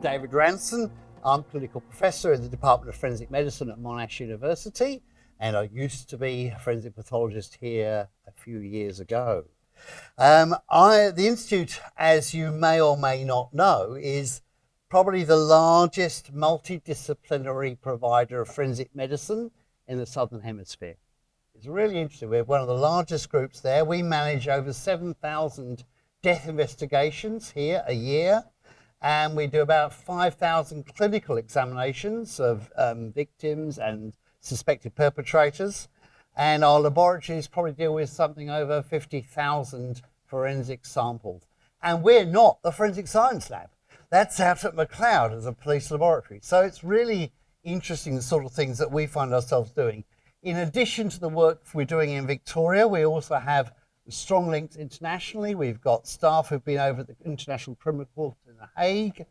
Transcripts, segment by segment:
David Ranson. I'm clinical professor in the Department of Forensic Medicine at Monash University, and I used to be a forensic pathologist here a few years ago. The Institute, as you may or may not know, is probably the largest multidisciplinary provider of forensic medicine in the Southern Hemisphere. It's really interesting. We're one of the largest groups there. We manage over 7,000 death investigations here a year, and we do about 5,000 clinical examinations of victims and suspected perpetrators. And our laboratories probably deal with something over 50,000 forensic samples. And we're not the Forensic Science Lab. That's out at McLeod as a police laboratory. So it's really interesting, the sort of things that we find ourselves doing. In addition to the work we're doing in Victoria, we also have strong links internationally. We've got staff who've been over at the International Criminal Court in The Hague,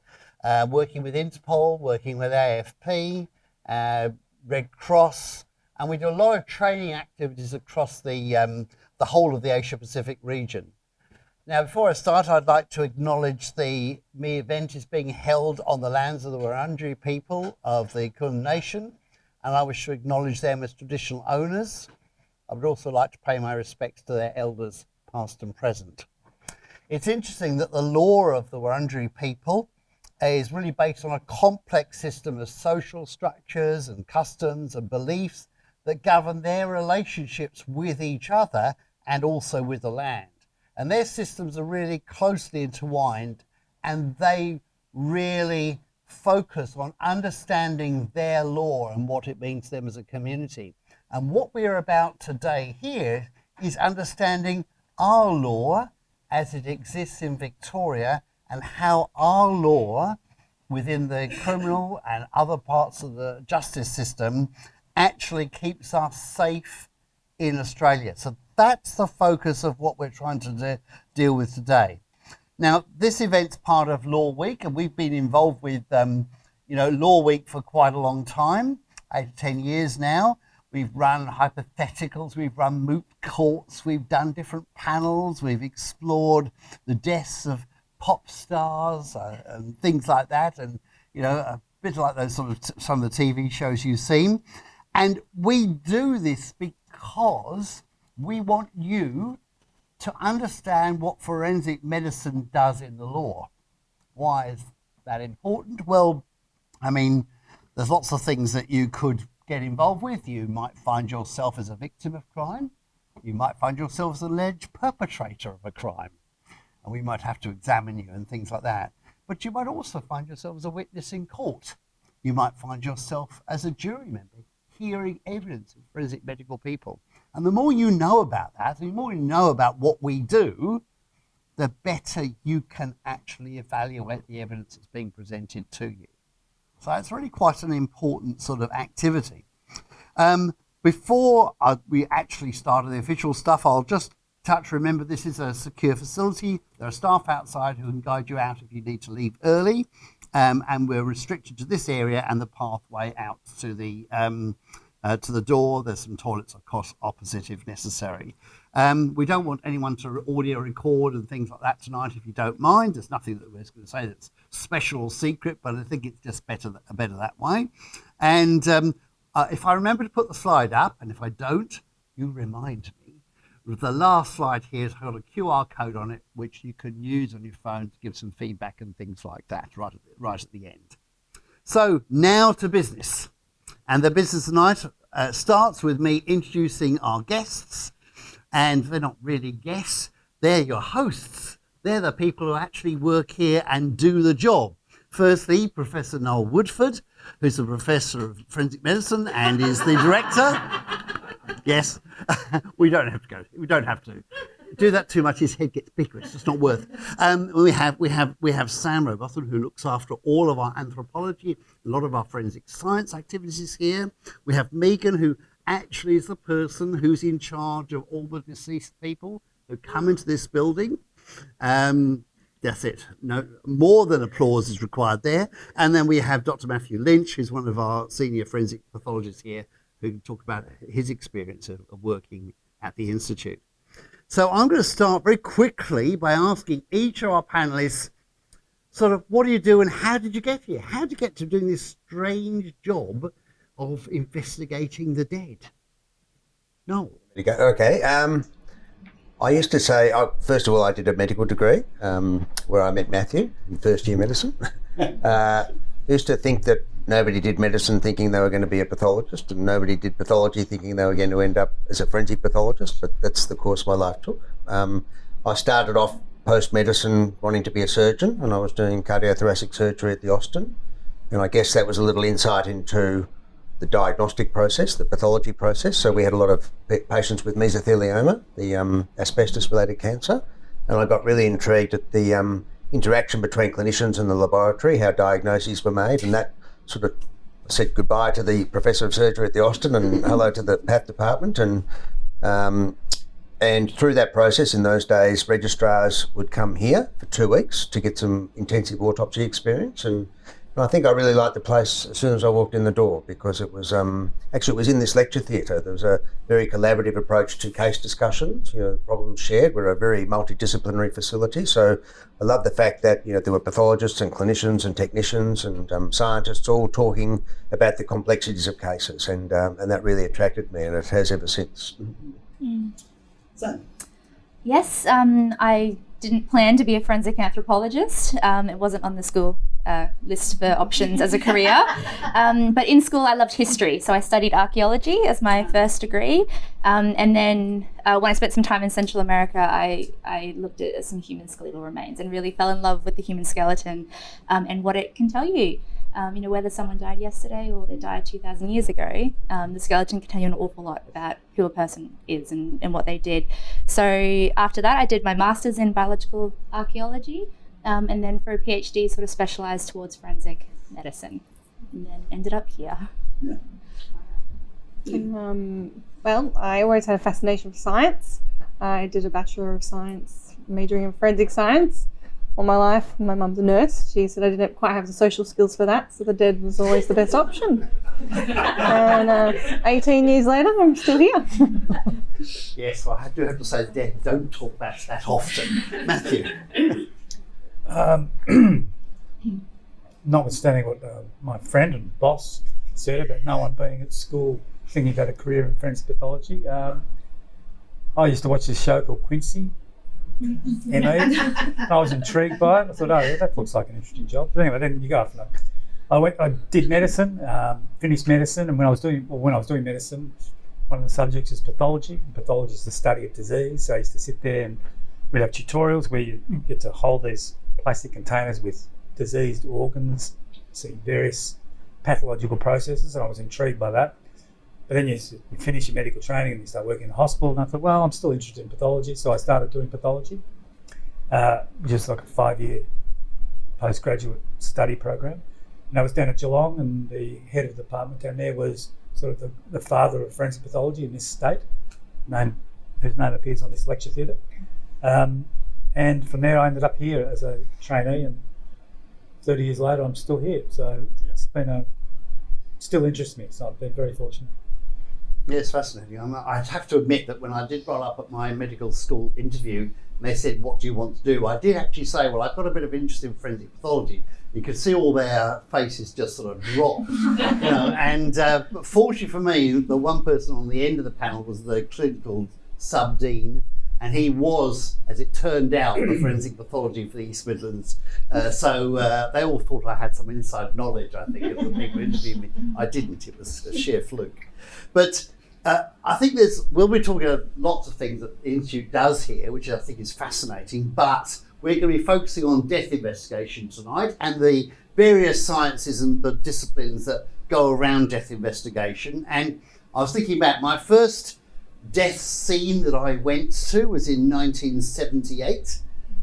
working with Interpol, working with AFP, Red Cross, and we do a lot of training activities across the whole of the Asia-Pacific region. Now, before I start, I'd like to acknowledge the event is being held on the lands of the Wurundjeri people of the Kulin Nation, and I wish to acknowledge them as traditional owners. I would also like to pay my respects to their elders, past and present. It's interesting that the law of the Wurundjeri people is really based on a complex system of social structures and customs and beliefs that govern their relationships with each other and also with the land. And their systems are really closely intertwined, and they really focus on understanding their law and what it means to them as a community. And what we're about today here is understanding our law as it exists in Victoria, and how our law within the criminal and other parts of the justice system actually keeps us safe in Australia. So that's the focus of what we're trying to deal with today. Now, this event's part of Law Week, and we've been involved with Law Week for quite a long time, 8 to 10 years now. We've run hypotheticals, we've run moot courts, we've done different panels, we've explored the deaths of pop stars and things like that, and a bit like those sort of some of the TV shows you've seen. And we do this because we want you to understand what forensic medicine does in the law. Why is that important? Well, I mean, there's lots of things that you could get involved with. You might find yourself as a victim of crime. You might find yourself as an alleged perpetrator of a crime, and we might have to examine you and things like that. But you might also find yourself as a witness in court. You might find yourself as a jury member, hearing evidence of forensic medical people. And the more you know about that, the more you know about what we do, the better you can actually evaluate the evidence that's being presented to you. So it's really quite an important sort of activity. Before we actually started the official stuff, I'll just remember this is a secure facility. There are staff outside who can guide you out if you need to leave early. And we're restricted to this area and the pathway out to the door. There's some toilets, of course, opposite if necessary. We don't want anyone to audio record and things like that tonight, if you don't mind. There's nothing that we're going to say that's special or secret, but I think it's just better that way. And if I remember to put the slide up, and if I don't, you remind me. The last slide here has got a QR code on it, which you can use on your phone to give some feedback and things like that right at the end. So now to business. And the business tonight starts with me introducing our guests. And they're not really guests, they're your hosts. They're the people who actually work here and do the job. Firstly, Professor Noel Woodford, who's a professor of forensic medicine and is the director. Yes, we don't have to go. We don't have to do that too much. His head gets bigger. It's just not worth. We have Sam Robotham, who looks after all of our anthropology, a lot of our forensic science activities here. We have Megan, who actually is the person who's in charge of all the deceased people who come into this building. That's it. No more than applause is required there. And then we have Dr. Matthew Lynch, who's one of our senior forensic pathologists here, who can talk about his experience of working at the Institute. So I'm going to start very quickly by asking each of our panelists sort of, what do you do and how did you get here? How did you get to doing this strange job of investigating the dead? No. Okay. I used to say, first of all, I did a medical degree where I met Matthew in first year medicine. Used to think that nobody did medicine thinking they were going to be a pathologist, and nobody did pathology thinking they were going to end up as a forensic pathologist, but that's the course my life took. I started off post-medicine wanting to be a surgeon, and I was doing cardiothoracic surgery at the Austin, and I guess that was a little insight into the diagnostic process, the pathology process. So we had a lot of patients with mesothelioma, the asbestos-related cancer, and I got really intrigued at the interaction between clinicians and the laboratory, how diagnoses were made, and that sort of said goodbye to the professor of surgery at the Austin and hello to the path department. And through that process, in those days, registrars would come here for 2 weeks to get some intensive autopsy experience. And I think I really liked the place as soon as I walked in the door, because it was actually it was in this lecture theatre. There was a very collaborative approach to case discussions. Problems shared. We're a very multidisciplinary facility, so I love the fact that there were pathologists and clinicians and technicians and scientists all talking about the complexities of cases, and that really attracted me, and it has ever since. Mm. So. Yes, I didn't plan to be a forensic anthropologist. It wasn't on the school list for options as a career. But in school I loved history, so I studied archaeology as my first degree. And then when I spent some time in Central America, I looked at some human skeletal remains and really fell in love with the human skeleton and what it can tell you. Whether someone died yesterday or they died 2,000 years ago, the skeleton can tell you an awful lot about who a person is and what they did. So after that, I did my master's in biological archaeology, and then for a PhD, sort of specialised towards forensic medicine, and then ended up here. Well, I always had a fascination for science. I did a Bachelor of Science, majoring in forensic science. All my life, my mum's a nurse. She said I didn't quite have the social skills for that, so the dead was always the best option. And 18 years later, I'm still here. Yes, well, I do have to say the dead don't talk about that often. Matthew? Notwithstanding what my friend and boss said about no one being at school thinking about a career in forensic pathology, I used to watch this show called Quincy. I was intrigued by it. I thought, that looks like an interesting job. But anyway, then you go after that. I did medicine, finished medicine, and when I was doing medicine, one of the subjects is pathology. And pathology is the study of disease. So I used to sit there and we'd have tutorials where you get to hold these plastic containers with diseased organs, see various pathological processes, and I was intrigued by that. But then you finish your medical training and you start working in the hospital, and I thought, well, I'm still interested in pathology, so I started doing pathology, just like a 5-year postgraduate study program. And I was down at Geelong, and the head of the department down there was sort of the father of forensic pathology in this state, whose name appears on this lecture theatre. And from there I ended up here as a trainee, and 30 years later I'm still here. So it's been still interests me, so I've been very fortunate. Yeah, it's fascinating. I'd have to admit that when I did roll up at my medical school interview and they said, what do you want to do? I did actually say, well, I've got a bit of interest in forensic pathology. You could see all their faces just sort of drop. And fortunately for me, the one person on the end of the panel was the clinical sub-dean, and he was, as it turned out, the forensic pathology for the East Midlands. So they all thought I had some inside knowledge, I think, of the people interviewing me. I didn't, it was a sheer fluke. But I think we'll be talking about lots of things that the Institute does here, which I think is fascinating, but we're going to be focusing on death investigation tonight and the various sciences and the disciplines that go around death investigation. And I was thinking about my first death scene that I went to was in 1978.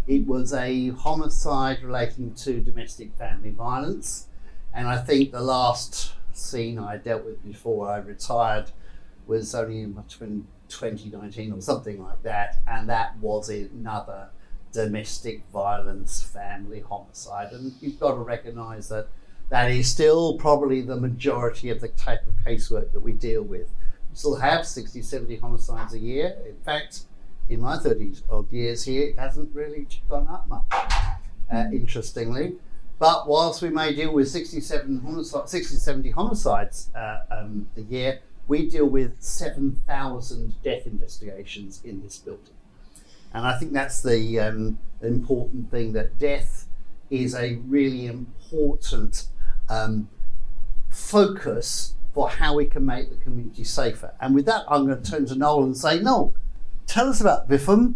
It was a homicide relating to domestic family violence, and I think the last scene I dealt with before I retired was only in 2019 or something like that, and that was another domestic violence family homicide. And you've got to recognise that that is still probably the majority of the type of casework that we deal with. We still have 60, 70 homicides a year. In fact, in my 30 odd years here, it hasn't really gone up much, interestingly. But whilst we may deal with 60 to 70 homicides a year, we deal with 7,000 death investigations in this building. And I think that's the important thing, that death is a really important focus for how we can make the community safer. And with that, I'm going to turn to Noel and say, Noel, tell us about VIFM.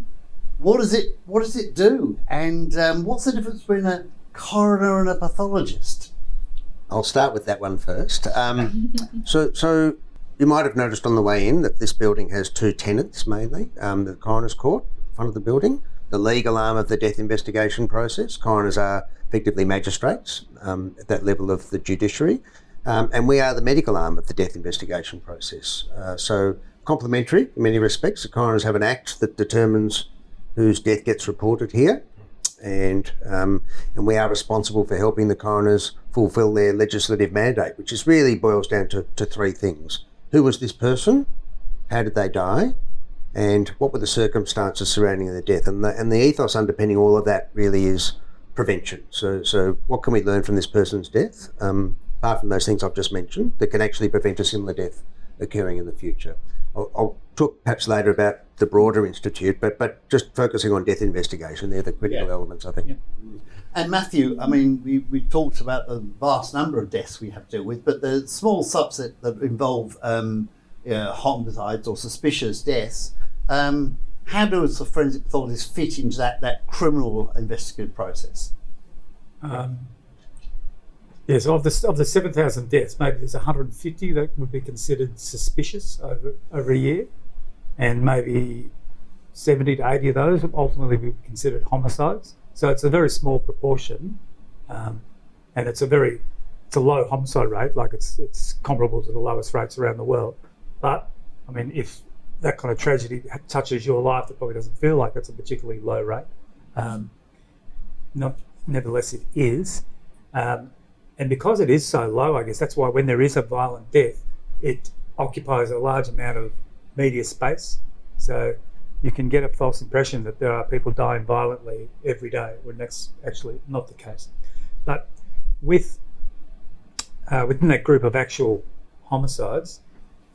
What does it do? And what's the difference between a coroner and a pathologist? I'll start with that one first. So you might have noticed on the way in that this building has two tenants mainly. The Coroners Court, front of the building, the legal arm of the death investigation process. Coroners are effectively magistrates at that level of the judiciary. And we are the medical arm of the death investigation process. So complementary in many respects. The coroners have an act that determines whose death gets reported here. And we are responsible for helping the coroners fulfil their legislative mandate, which is really boils down to three things. Who was this person? How did they die? And what were the circumstances surrounding their death? And the ethos underpinning all of that really is prevention. So what can we learn from this person's death, apart from those things I've just mentioned, that can actually prevent a similar death occurring in the future? I'll talk perhaps later about the broader institute, but just focusing on death investigation, they're the critical elements, I think. Yeah. And Matthew, I mean, we talked about the vast number of deaths we have to deal with, but the small subset that involve homicides or suspicious deaths, how does the forensic pathologist fit into that criminal investigative process? Yes, of the 7,000 deaths, maybe there's 150 that would be considered suspicious over a year, and maybe 70 to 80 of those ultimately would be considered homicides. So it's a very small proportion, and it's a low homicide rate, like it's comparable to the lowest rates around the world. But I mean, if that kind of tragedy touches your life, it probably doesn't feel like it's a particularly low rate. Nevertheless, it is. And because it is so low, I guess that's why when there is a violent death, it occupies a large amount of media space. So you can get a false impression that there are people dying violently every day, when that's actually not the case. But within that group of actual homicides,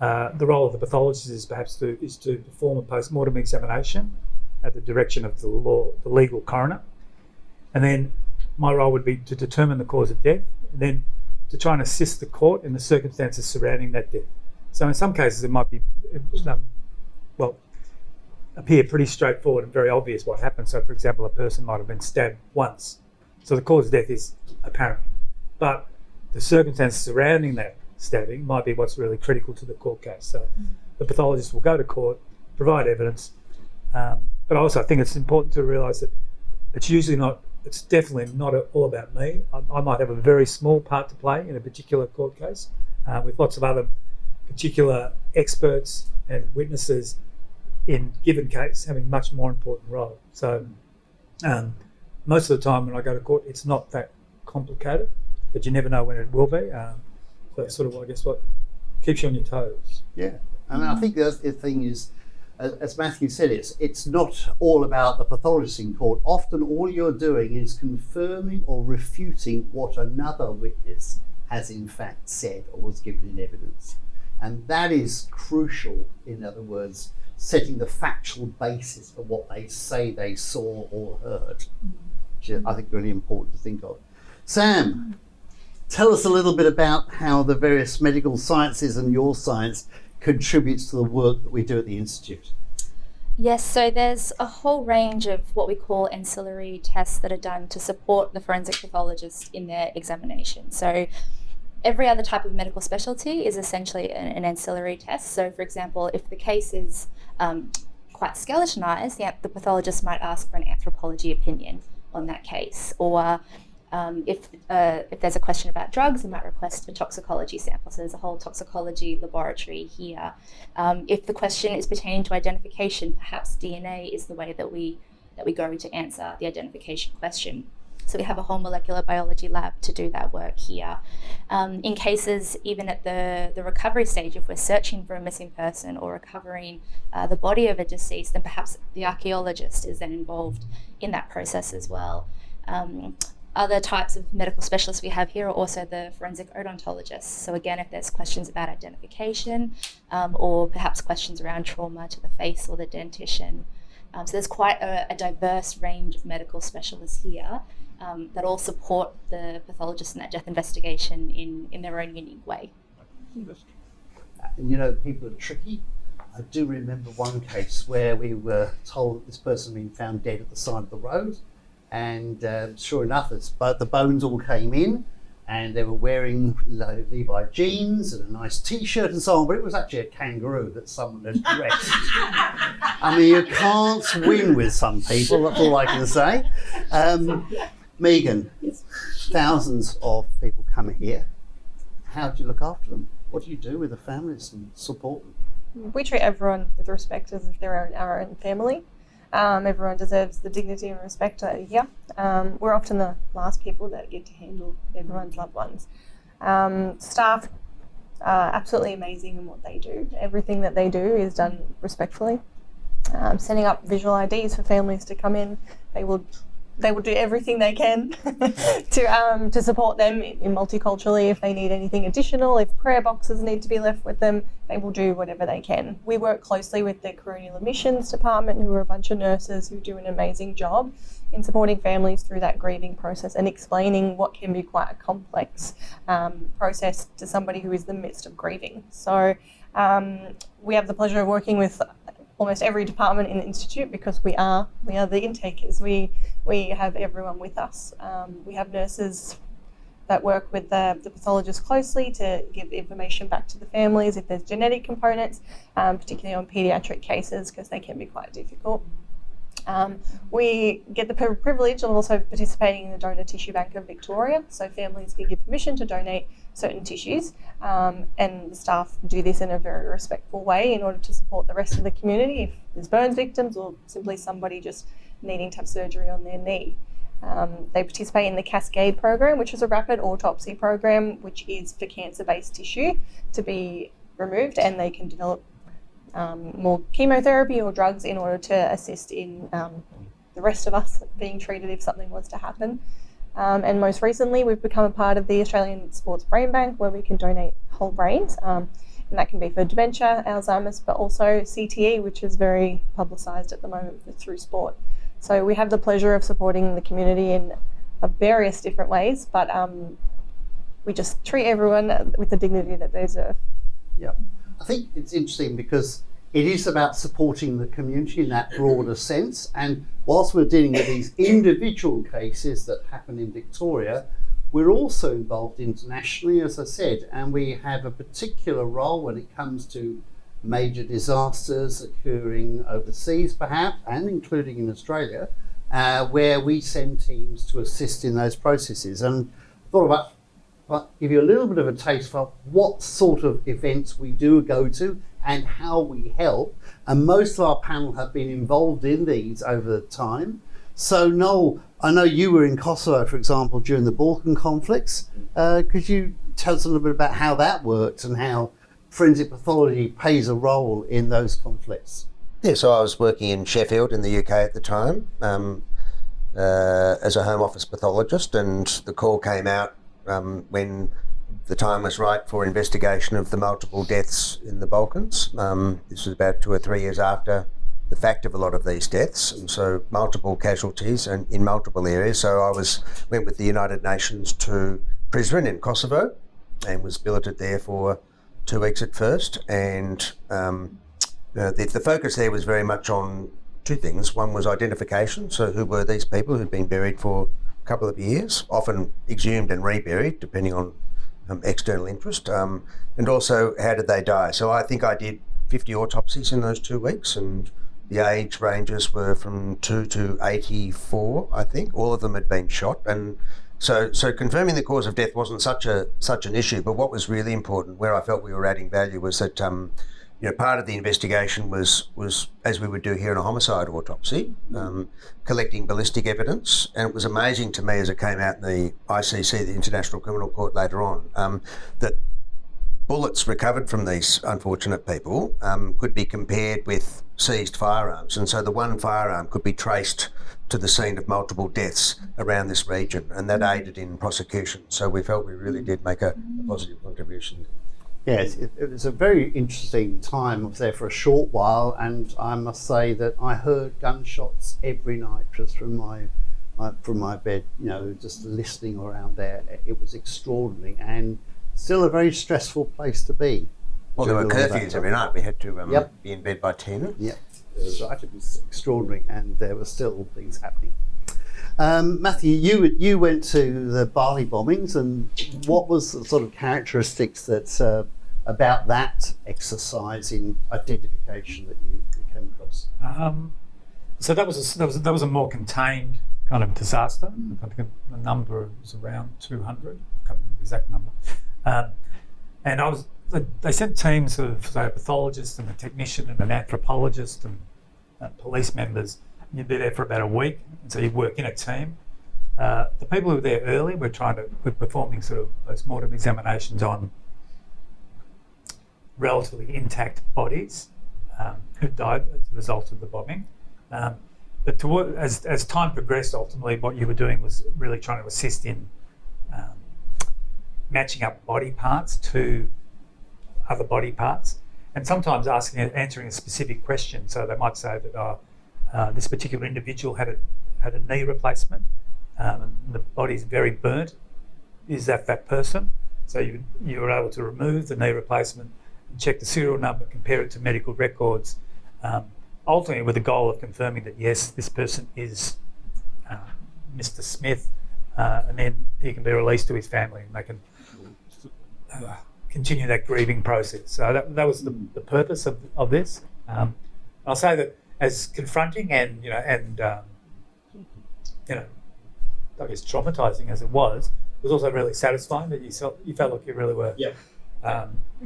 the role of the pathologist is perhaps to perform a post-mortem examination at the direction of the legal coroner. And then my role would be to determine the cause of death, and then to try and assist the court in the circumstances surrounding that death. So in some cases it might be, appear pretty straightforward and very obvious what happened. So for example, a person might have been stabbed once. So the cause of death is apparent. But the circumstances surrounding that stabbing might be what's really critical to the court case. So the pathologist will go to court, provide evidence, but also I think it's important to realise that it's definitely not all about me. I might have a very small part to play in a particular court case, with lots of other particular experts and witnesses in given case having much more important role. So most of the time when I go to court, it's not that complicated, but you never know when it will be. So that's sort of, I guess, what keeps you on your toes. Yeah, I mean, I think the other thing is, as Matthew said, it's not all about the pathologist in court. Often all you're doing is confirming or refuting what another witness has in fact said or was given in evidence. And that is crucial, in other words, setting the factual basis for what they say they saw or heard, which is, I think, really important to think of. Sam, tell us a little bit about how the various medical sciences and your science contributes to the work that we do at the Institute. Yes, so there's a whole range of what we call ancillary tests that are done to support the forensic pathologist in their examination. So every other type of medical specialty is essentially an ancillary test. So for example, if the case is quite skeletonized, the pathologist might ask for an anthropology opinion on that case, or if there's a question about drugs, they might request a toxicology sample. So there's a whole toxicology laboratory here. If the question is pertaining to identification, perhaps DNA is the way that we go to answer the identification question. So we have a whole molecular biology lab to do that work here. In cases, even at the recovery stage, if we're searching for a missing person or recovering the body of a deceased, then perhaps the archaeologist is then involved in that process as well. Other types of medical specialists we have here are also the forensic odontologists. So again, if there's questions about identification or perhaps questions around trauma to the face or the dentition. So there's quite a diverse range of medical specialists here that all support the pathologist in that death investigation in their own unique way. You know, people are tricky. I do remember one case where we were told that this person had been found dead at the side of the road, and sure enough, the bones all came in, and they were wearing Levi jeans and a nice t-shirt and so on, but it was actually a kangaroo that someone had dressed. I mean, you can't win with some people, that's all I can say. Megan, thousands of people come here. How do you look after them? What do you do with the families and support them? We treat everyone with respect as if they're our own family. Everyone deserves the dignity and respect that are here. We're often the last people that get to handle everyone's loved ones. Staff are absolutely amazing in what they do. Everything that they do is done respectfully. Setting up visual IDs for families to come in, they will do everything they can to support them in multiculturally. If they need anything additional, if prayer boxes need to be left with them, they will do whatever they can. We work closely with the coronial admissions department, who are a bunch of nurses who do an amazing job in supporting families through that grieving process and explaining what can be quite a complex process to somebody who is in the midst of grieving. So we have the pleasure of working with almost every department in the institute because we are the intakers. We have everyone with us. We have nurses that work with the pathologist closely to give information back to the families if there's genetic components, particularly on paediatric cases because they can be quite difficult. We get the privilege of also participating in the Donor Tissue Bank of Victoria, so families can give permission to donate certain tissues, and the staff do this in a very respectful way in order to support the rest of the community if there's burns victims or simply somebody just needing to have surgery on their knee. They participate in the Cascade program, which is a rapid autopsy program, which is for cancer-based tissue to be removed, and they can develop more chemotherapy or drugs in order to assist in the rest of us being treated if something was to happen. And most recently, we've become a part of the Australian Sports Brain Bank, where we can donate whole brains, and that can be for dementia, Alzheimer's, but also CTE, which is very publicised at the moment through sport. So we have the pleasure of supporting the community in various different ways, but we just treat everyone with the dignity that they deserve. Yeah, I think it's interesting because it is about supporting the community in that broader sense. And whilst we're dealing with these individual cases that happen in Victoria, we're also involved internationally, as I said, and we have a particular role when it comes to major disasters occurring overseas, perhaps, and including in Australia, where we send teams to assist in those processes. And I thought about give you a little bit of a taste for what sort of events we do go to and how we help. And most of our panel have been involved in these over the time. So Noel, I know you were in Kosovo, for example, during the Balkan conflicts. Could you tell us a little bit about how that worked and how forensic pathology plays a role in those conflicts? Yeah, so I was working in Sheffield in the UK at the time as a Home Office pathologist, and the call came out when the time was right for investigation of the multiple deaths in the Balkans. This was about 2 or 3 years after the fact of a lot of these deaths, and so multiple casualties and in multiple areas. So I went with the United Nations to Prizren in Kosovo and was billeted there for 2 weeks at first. And the focus there was very much on two things. One was identification, so who were these people who'd been buried for a couple of years, often exhumed and reburied depending on external interest, and also how did they die. So I think I did 50 autopsies in those 2 weeks, and the age ranges were from 2 to 84, I think. All of them had been shot, and so confirming the cause of death wasn't such an issue. But what was really important, where I felt we were adding value, was that part of the investigation was, as we would do here in a homicide autopsy, collecting ballistic evidence. And it was amazing to me as it came out in the ICC, the International Criminal Court later on, that bullets recovered from these unfortunate people could be compared with seized firearms. And so the one firearm could be traced to the scene of multiple deaths around this region, and that aided in prosecution. So we felt we really did make a positive contribution. Yes, it was a very interesting time. I was there for a short while, and I must say that I heard gunshots every night just from my bed, you know, just listening around there. It was extraordinary and still a very stressful place to be. Well, there were curfews every night. We had to be in bed by 10. Yep, it was right. It was extraordinary, and there were still things happening. Matthew, you went to the Bali bombings, and what was the sort of characteristics that about that exercise in identification that you came across? So that was a more contained kind of disaster. I think the number was around 200. I can't remember the exact number. And they sent teams of, say, a pathologist and a technician and an anthropologist and police members. You'd be there for about a week, and so you'd work in a team. The people who were there early were performing sort of post-mortem examinations on relatively intact bodies who died as a result of the bombing. But as time progressed, ultimately what you were doing was really trying to assist in matching up body parts to other body parts, and sometimes answering a specific question. So they might say that this particular individual had a knee replacement, and the body's very burnt. Is that person? So you were able to remove the knee replacement and check the serial number, compare it to medical records, ultimately with the goal of confirming that yes, this person is Mr. Smith, and then he can be released to his family and they can continue that grieving process. So that was the purpose of this. I'll say that as confronting and I guess traumatising as it was also really satisfying that you felt like you really were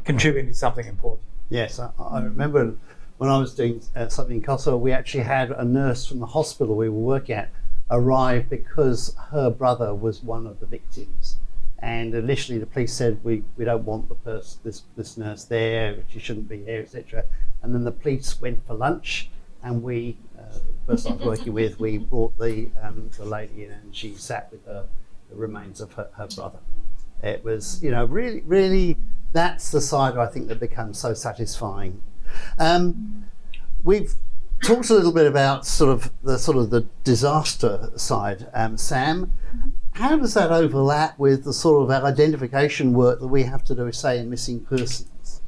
contributing to something important. Yes, I remember when I was doing something in Kosovo, we actually had a nurse from the hospital we were working at arrive because her brother was one of the victims. And initially the police said, we don't want this nurse there, she shouldn't be here, etc. And then the police went for lunch, and we, the person I was working with, we brought the lady in, and she sat with the remains of her brother. It was, really, really, that's the side I think that becomes so satisfying. We've talked a little bit about the disaster side. Sam, how does that overlap with the sort of identification work that we have to do, say, in missing persons?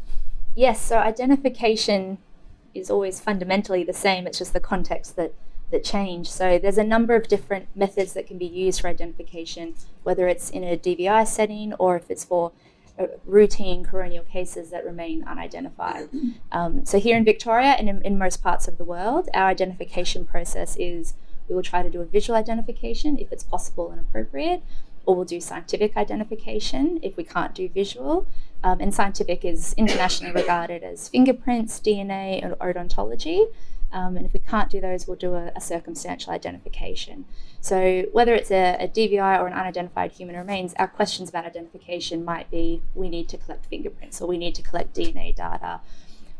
Yes, so identification is always fundamentally the same. It's just the context that change. So there's a number of different methods that can be used for identification, whether it's in a DVI setting or if it's for routine coronial cases that remain unidentified. So here in Victoria and in most parts of the world, our identification process is we will try to do a visual identification if it's possible and appropriate, or we'll do scientific identification if we can't do visual. And scientific is internationally regarded as fingerprints, DNA, and odontology. And if we can't do those, we'll do a circumstantial identification. So whether it's a DVI or an unidentified human remains, our questions about identification might be, we need to collect fingerprints or we need to collect DNA data.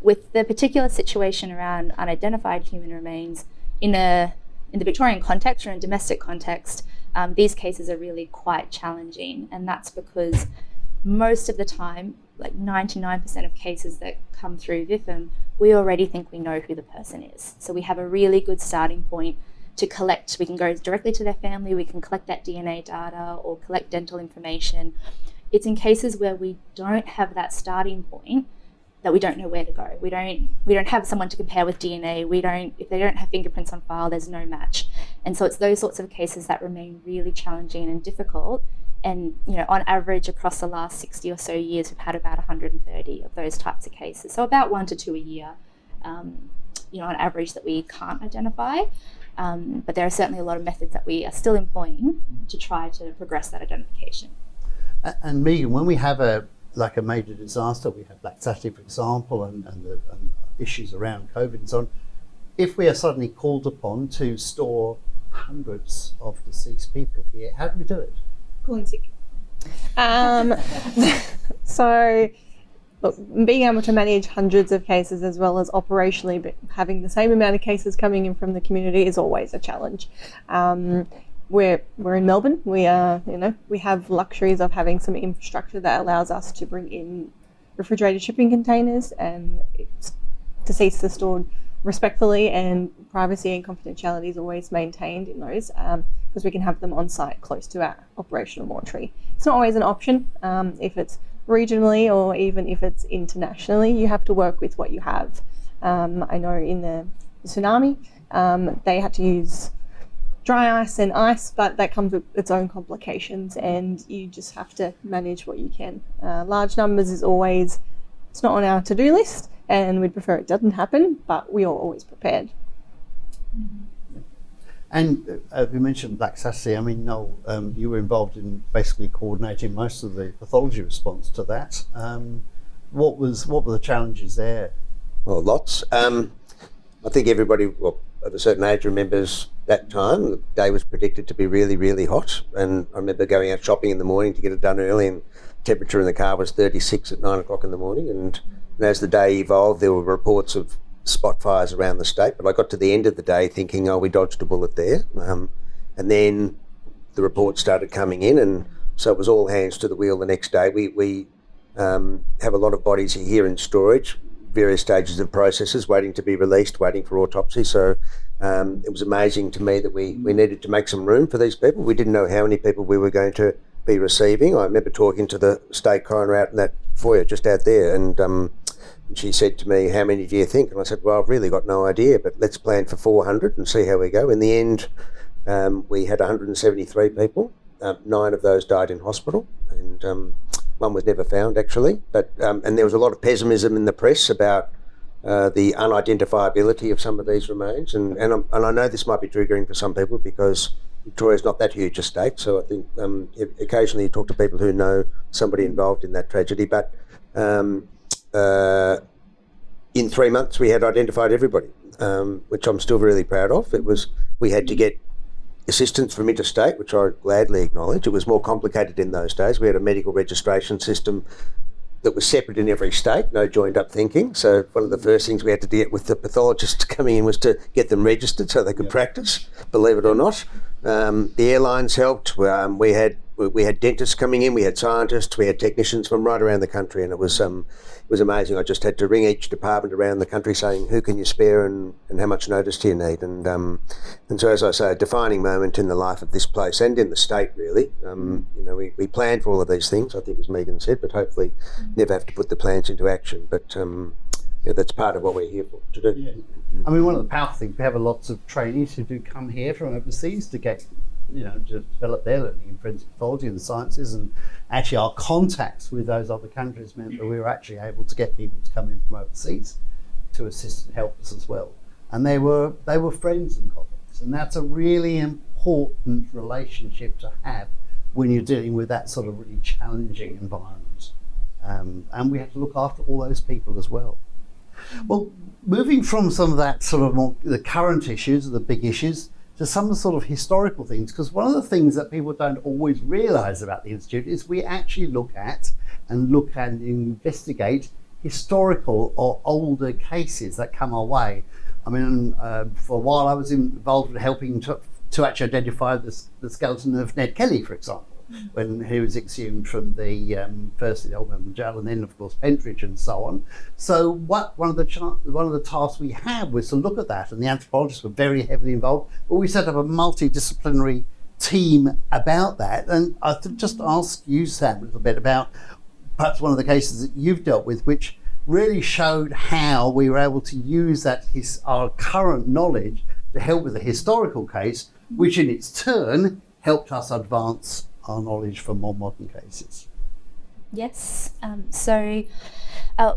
With the particular situation around unidentified human remains, in the Victorian context or in domestic context, these cases are really quite challenging, and that's because most of the time, like 99% of cases that come through VIFM, we already think we know who the person is. So we have a really good starting point to collect. We can go directly to their family, we can collect that DNA data or collect dental information. It's in cases where we don't have that starting point that we don't know where to go. We don't have someone to compare with DNA. If they don't have fingerprints on file, there's no match. And so it's those sorts of cases that remain really challenging and difficult. And on average across the last 60 or so years, we've had about 130 of those types of cases. So about 1 to 2 a year, on average, that we can't identify. But there are certainly a lot of methods that we are still employing to try to progress that identification. And Megan, when we have a major disaster, we have Black Saturday, for example, and issues around COVID and so on, if we are suddenly called upon to store hundreds of deceased people here, how do we do it? Calling sick. So look, being able to manage hundreds of cases as well as operationally, but having the same amount of cases coming in from the community is always a challenge. We're in Melbourne. We are, we have luxuries of having some infrastructure that allows us to bring in refrigerated shipping containers, and deceased are stored respectfully, and privacy and confidentiality is always maintained in those, because we can have them on site close to our operational mortuary. It's not always an option. If it's regionally or even if it's internationally, you have to work with what you have. I know in the tsunami, they had to use dry ice and ice, but that comes with its own complications, and you just have to manage what you can. Large numbers is always, it's not on our to-do list, and we'd prefer it doesn't happen, but we are always prepared. And we mentioned Black Saturday. I mean, Noel, you were involved in basically coordinating most of the pathology response to that. What were the challenges there? Well, lots. I think everybody of a certain age remembers that time. The day was predicted to be really, really hot, and I remember going out shopping in the morning to get it done early, and temperature in the car was 36 at 9 o'clock in the morning. And as the day evolved, there were reports of spot fires around the state, but I got to the end of the day thinking, oh, we dodged a bullet there. And then the reports started coming in, and so it was all hands to the wheel the next day. We have a lot of bodies here in storage, various stages of processes, waiting to be released, waiting for autopsy. So it was amazing to me that we needed to make some room for these people. We didn't know how many people we were going to be receiving. I remember talking to the state coroner out in that foyer just out there, and she said to me, how many do you think? And I said, well, I've really got no idea, but let's plan for 400 and see how we go. In the end, we had 173 people. 9 of those died in hospital, and one was never found, actually. But and there was a lot of pessimism in the press about the unidentifiability of some of these remains. And I know this might be triggering for some people because Victoria's not that huge a state. So I think occasionally you talk to people who know somebody involved in that tragedy. But in 3 months we had identified everybody, which I'm still really proud of. We had to get assistance from interstate, which I gladly acknowledge. It was more complicated in those days. We had a medical registration system that was separate in every state, no joined up thinking. So one of the first things we had to do with the pathologists coming in was to get them registered so they could practice, believe it or not. The airlines helped. We had dentists coming in, we had scientists, we had technicians from right around the country, and it was amazing. I just had to ring each department around the country saying, who can you spare and how much notice do you need? And so, as I say, a defining moment in the life of this place and in the state, really. We planned for all of these things, I think, as Megan said, but hopefully never have to put the plans into action. But that's part of what we're here for, to do. Yeah. I mean, one of the powerful things, we have lots of trainees who do come here from overseas to get, to develop their learning in forensic pathology and the sciences, and actually our contacts with those other countries meant that we were actually able to get people to come in from overseas to assist and help us as well. And they were friends and colleagues, and that's a really important relationship to have when you're dealing with that sort of really challenging environment. And we have to look after all those people as well. Well, moving from some of that sort of more the current issues, the big issues, to some of the sort of historical things, because one of the things that people don't always realise about the Institute is we actually look at and investigate historical or older cases that come our way. I mean, for a while I was involved in helping to actually identify the skeleton of Ned Kelly, for example, when he was exhumed from the first the Old Melbourne Jail and then, of course, Pentridge and so on. So one of the tasks we had was to look at that, and the anthropologists were very heavily involved. But we set up a multidisciplinary team about that, and I could just ask you, Sam, a little bit about perhaps one of the cases that you've dealt with, which really showed how we were able to use our current knowledge to help with a historical case, which in its turn helped us advance our knowledge for more modern cases. Yes, so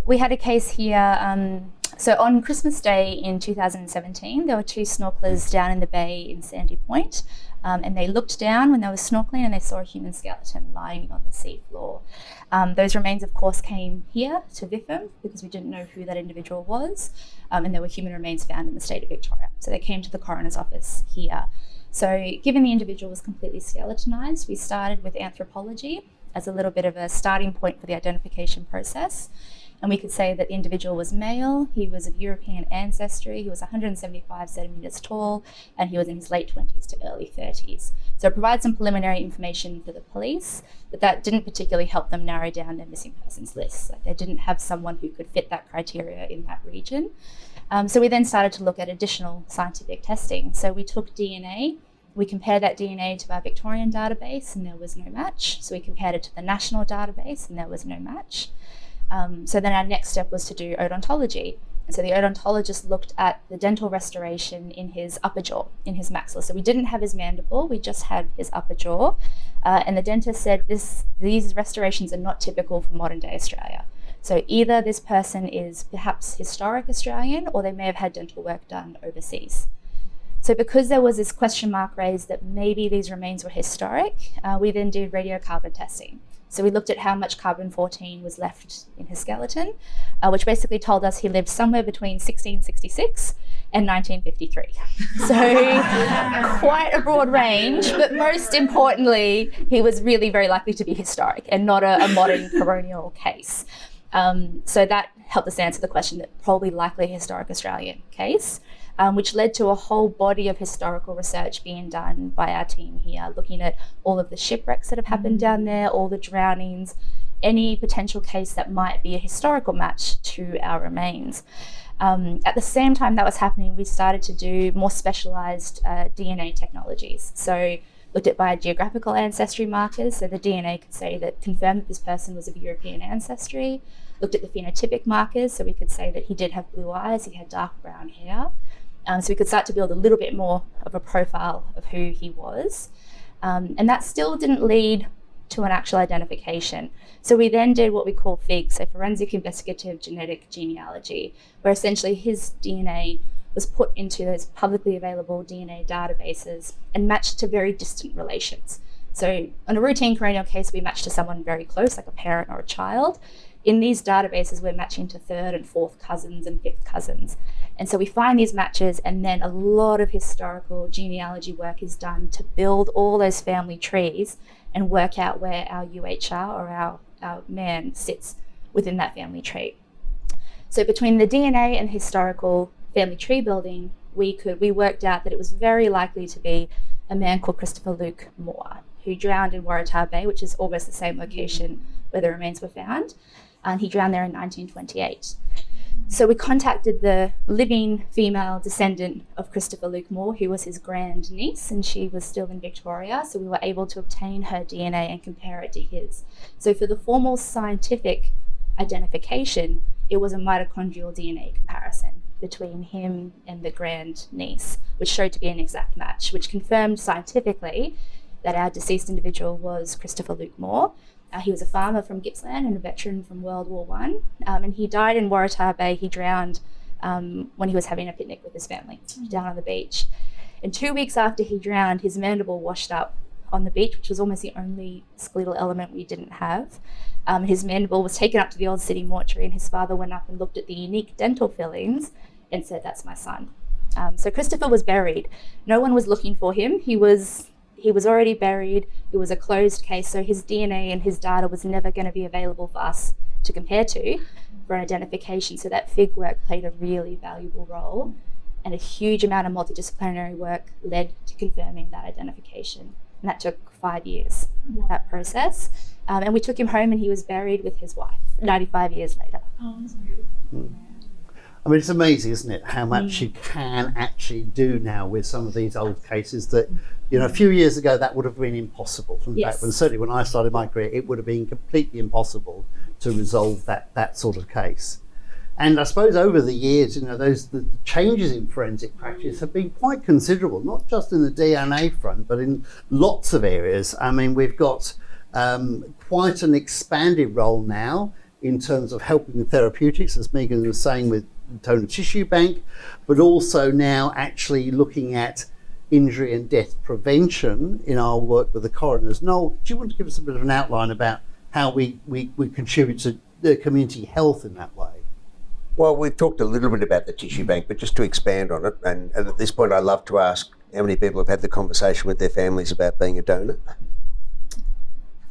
we had a case here. So on Christmas Day in 2017, there were 2 snorkelers down in the bay in Sandy Point, and they looked down when they were snorkeling and they saw a human skeleton lying on the seafloor. Those remains, of course, came here to VIFM because we didn't know who that individual was, and there were human remains found in the state of Victoria. So they came to the coroner's office here. So given the individual was completely skeletonized, we started with anthropology as a little bit of a starting point for the identification process. And we could say that the individual was male, he was of European ancestry, he was 175 centimetres tall, and he was in his late 20s to early 30s. So it provides some preliminary information for the police, but that didn't particularly help them narrow down their missing persons list. Like, they didn't have someone who could fit that criteria in that region. So we then started to look at additional scientific testing. So we took DNA, we compared that DNA to our Victorian database, and there was no match. So we compared it to the national database, and there was no match. So then our next step was to do odontology. And so the odontologist looked at the dental restoration in his upper jaw, in his maxilla. So we didn't have his mandible, we just had his upper jaw. And the dentist said these restorations are not typical for modern day Australia. So either this person is perhaps historic Australian, or they may have had dental work done overseas. So because there was this question mark raised that maybe these remains were historic, we then did radiocarbon testing. So we looked at how much carbon-14 was left in his skeleton, which basically told us he lived somewhere between 1666 and 1953. So quite a broad range, but most importantly, he was really very likely to be historic and not a modern coronial case. So that helped us answer the question that probably likely a historic Australian case. Which led to a whole body of historical research being done by our team here, looking at all of the shipwrecks that have happened down there, all the drownings, any potential case that might be a historical match to our remains. At the same time that was happening, we started to do more specialised DNA technologies. So looked at biogeographical ancestry markers, so the DNA could say that confirmed that this person was of European ancestry. Looked at the phenotypic markers, so we could say that he did have blue eyes, he had dark brown hair. So we could start to build a little bit more of a profile of who he was. And that still didn't lead to an actual identification. So we then did what we call FIG, so Forensic Investigative Genetic Genealogy, where essentially his DNA was put into those publicly available DNA databases and matched to very distant relations. So on a routine coronial case, we match to someone very close, like a parent or a child. In these databases, we're matching to third and fourth cousins and fifth cousins. And so we find these matches, and then a lot of historical genealogy work is done to build all those family trees and work out where our UHR or our man sits within that family tree. So between the DNA and historical family tree building, we worked out that it was very likely to be a man called Christopher Luke Moore, who drowned in Waratah Bay, which is almost the same location where the remains were found. And he drowned there in 1928. So we contacted the living female descendant of Christopher Luke Moore, who was his grand niece, and she was still in Victoria. So we were able to obtain her DNA and compare it to his. So for the formal scientific identification, it was a mitochondrial DNA comparison between him and the grand niece, which showed to be an exact match, which confirmed scientifically that our deceased individual was Christopher Luke Moore. He was a farmer from Gippsland and a veteran from World War I, and he died in Waratah Bay. He drowned when he was having a picnic with his family down on the beach. And 2 weeks after he drowned, his mandible washed up on the beach, which was almost the only skeletal element we didn't have. His mandible was taken up to the Old City mortuary, and his father went up and looked at the unique dental fillings and said, "That's my son." So Christopher was buried. No one was looking for him. He was already buried. It was a closed case, so his DNA and his data was never going to be available for us to compare to for an identification. So that FIG work played a really valuable role, and a huge amount of multidisciplinary work led to confirming that identification. And that took 5 years, that process. And we took him home, and he was buried with his wife 95 years later. Oh, that's beautiful. I mean, it's amazing, isn't it, how much you can actually do now with some of these old cases that, you know, a few years ago that would have been impossible. In fact, certainly when I started my career, it would have been completely impossible to resolve that sort of case. And I suppose over the years, you know, the changes in forensic practice have been quite considerable, not just in the DNA front, but in lots of areas. I mean, we've got quite an expanded role now in terms of helping with therapeutics, as Megan was saying, with donor tissue bank, but also now actually looking at injury and death prevention in our work with the coroners. Noel, do you want to give us a bit of an outline about how we contribute to the community health in that way? Well, we've talked a little bit about the tissue bank, but just to expand on it, and at this point I'd love to ask how many people have had the conversation with their families about being a donor?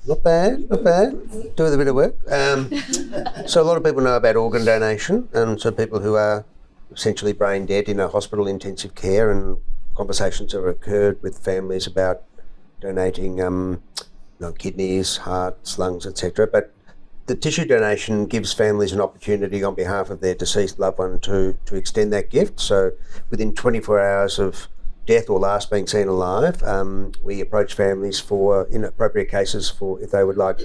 Not bad, not bad. Doing a bit of work. So a lot of people know about organ donation, and so people who are essentially brain dead in a hospital intensive care, and conversations have occurred with families about donating kidneys, hearts, lungs, etc. But the tissue donation gives families an opportunity on behalf of their deceased loved one to extend that gift. So within 24 hours of death or last being seen alive, we approach families for, in appropriate cases, for if they would like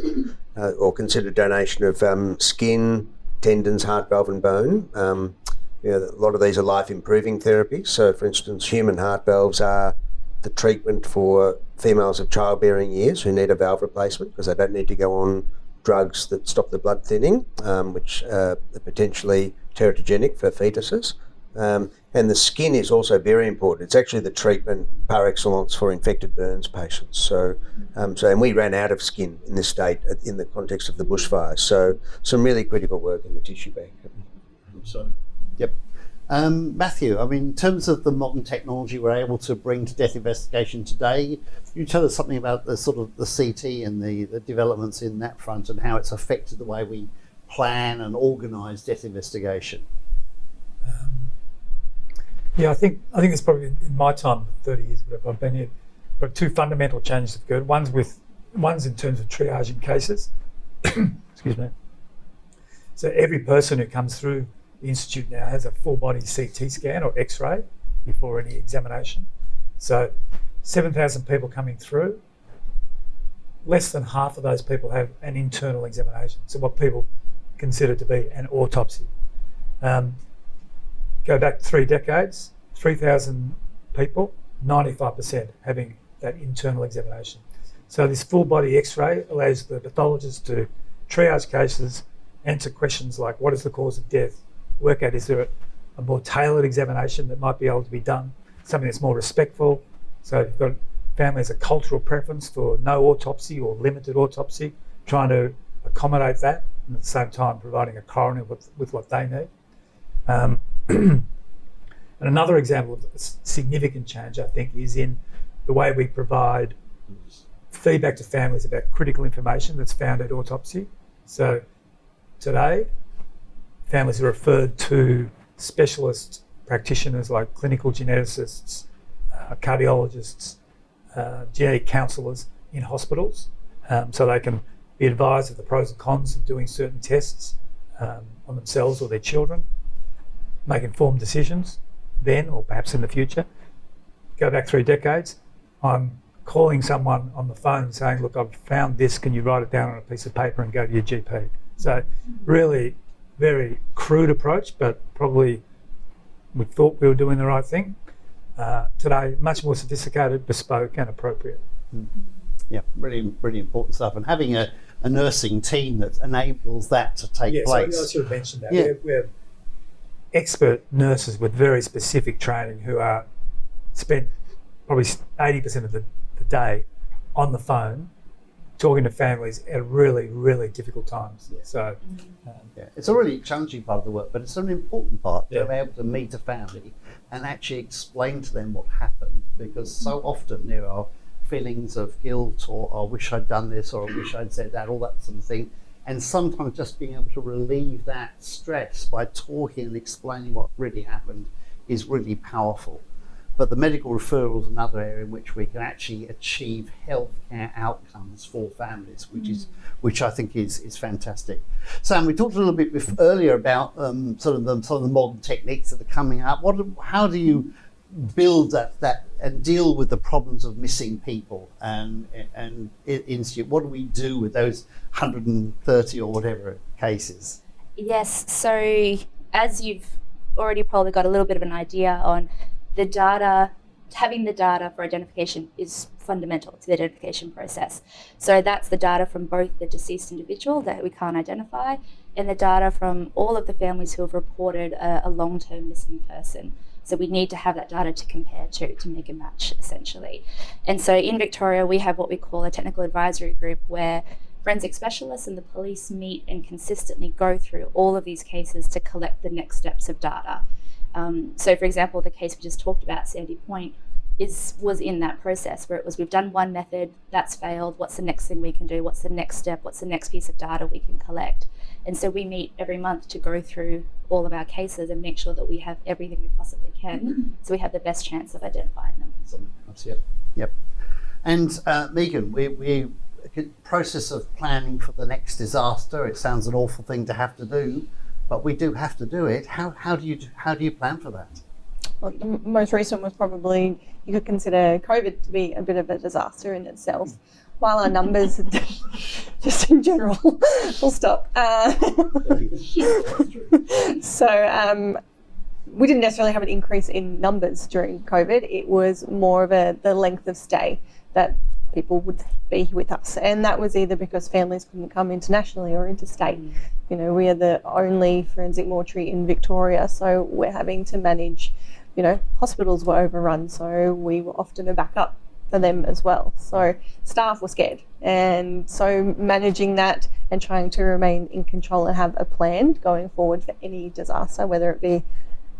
or consider donation of skin, tendons, heart valve and bone. A lot of these are life-improving therapies. So, for instance, human heart valves are the treatment for females of childbearing years who need a valve replacement because they don't need to go on drugs that stop the blood thinning, which are potentially teratogenic for fetuses. And the skin is also very important. It's actually the treatment par excellence for infected burns patients. So and we ran out of skin in this state in the context of the bushfires. So some really critical work in the tissue bank. Yep. Matthew, I mean, in terms of the modern technology we're able to bring to death investigation today, you tell us something about the sort of the CT and the developments in that front and how it's affected the way we plan and organise death investigation. I think it's probably in my time, 30 years ago I've been here, but two fundamental changes have occurred. One's in terms of triaging cases. Excuse me. So every person who comes through the institute now has a full body CT scan or X-ray before any examination. So 7,000 people coming through, less than half of those people have an internal examination. So what people consider to be an autopsy. Go back 3 decades, 3,000 people, 95% having that internal examination. So this full body X-ray allows the pathologist to triage cases, answer questions like what is the cause of death, work out is there a more tailored examination that might be able to be done, something that's more respectful. So you've got families a cultural preference for no autopsy or limited autopsy, trying to accommodate that and at the same time providing a coroner with what they need. And another example of a significant change, I think, is in the way we provide feedback to families about critical information that's found at autopsy. So today, families are referred to specialist practitioners like clinical geneticists, cardiologists, genetic counsellors in hospitals, so they can be advised of the pros and cons of doing certain tests on themselves or their children, make informed decisions then or perhaps in the future. Go back 3 decades, I'm calling someone on the phone saying, look, I've found this, can you write it down on a piece of paper and go to your GP? So really very crude approach, but probably we thought we were doing the right thing. Today, much more sophisticated, bespoke and appropriate. Yeah, really, really important stuff. And having a nursing team that enables that to take place. So I should have mentioned that. Yeah. We have expert nurses with very specific training who are spent probably 80% of the day on the phone talking to families at really, really difficult times. Yeah. So, It's a really challenging part of the work, but it's an important part to Yeah. be able to meet a family and actually explain to them what happened, because so often there are feelings of guilt or I wish I'd done this or I wish I'd said that, all that sort of thing. And sometimes just being able to relieve that stress by talking and explaining what really happened is really powerful. But the medical referral is another area in which we can actually achieve healthcare outcomes for families, which I think is fantastic. Sam, we talked a little bit earlier about some of the modern techniques that are coming up. How do you build that and deal with the problems of missing people and institute? What do we do with those 130 or whatever cases? Yes, so as you've already probably got a little bit of an idea on the data, having the data for identification is fundamental to the identification process. So that's the data from both the deceased individual that we can't identify and the data from all of the families who have reported a long-term missing person. So we need to have that data to compare to make a match, essentially. And so in Victoria, we have what we call a technical advisory group where forensic specialists and the police meet and consistently go through all of these cases to collect the next steps of data. So for example, the case we just talked about, Sandy Point, was in that process, where it was, we've done one method, that's failed, what's the next thing we can do, what's the next step, what's the next piece of data we can collect. And so we meet every month to go through all of our cases and make sure that we have everything we possibly can, so we have the best chance of identifying them. Yep. And Megan, we process of planning for the next disaster. It sounds an awful thing to have to do, but we do have to do it. How do you plan for that? Well, the most recent was probably, you could consider COVID to be a bit of a disaster in itself. While our numbers, just in general, full stop. So we didn't necessarily have an increase in numbers during COVID. It was more of the length of stay that people would be with us. And that was either because families couldn't come internationally or interstate. You know, we are the only forensic mortuary in Victoria, so we're having to manage, you know, hospitals were overrun, so we were often a backup for them as well. So staff were scared. And so managing that and trying to remain in control and have a plan going forward for any disaster, whether it be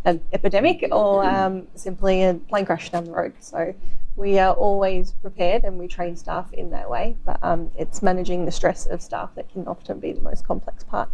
an epidemic or simply a plane crash down the road. So we are always prepared and we train staff in that way, but it's managing the stress of staff that can often be the most complex part.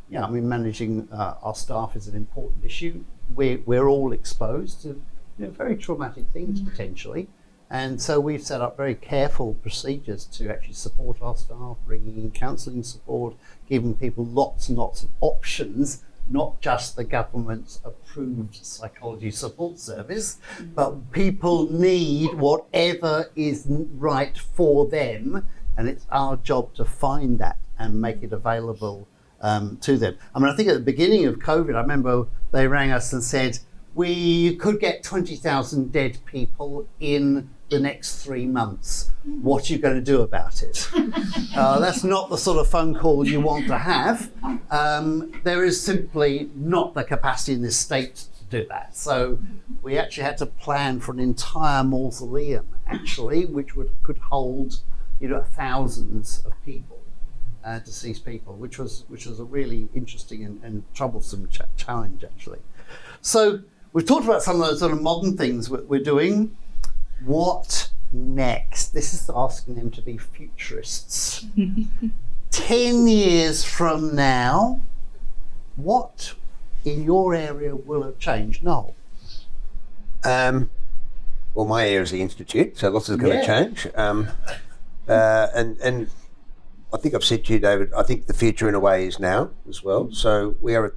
Yeah, I mean, managing our staff is an important issue. We're all exposed to very traumatic things potentially. And so we've set up very careful procedures to actually support our staff, bringing in counselling support, giving people lots and lots of options, not just the government's approved psychology support service, but people need whatever is right for them. And it's our job to find that and make it available to them. I mean, I think at the beginning of COVID, I remember they rang us and said, we could get 20,000 dead people in the next 3 months. What are you going to do about it? That's not the sort of phone call you want to have. There is simply not the capacity in this state to do that. So we actually had to plan for an entire mausoleum, actually, which could hold, thousands of people, deceased people, which was a really interesting and troublesome challenge, actually. So we've talked about some of those sort of modern things we're doing. What next? This is asking them to be futurists. 10 years from now, what in your area will have changed? Noel? Well, my area is the Institute, so lots is going to change. And I think I've said to you, David, I think the future in a way is now as well. So we are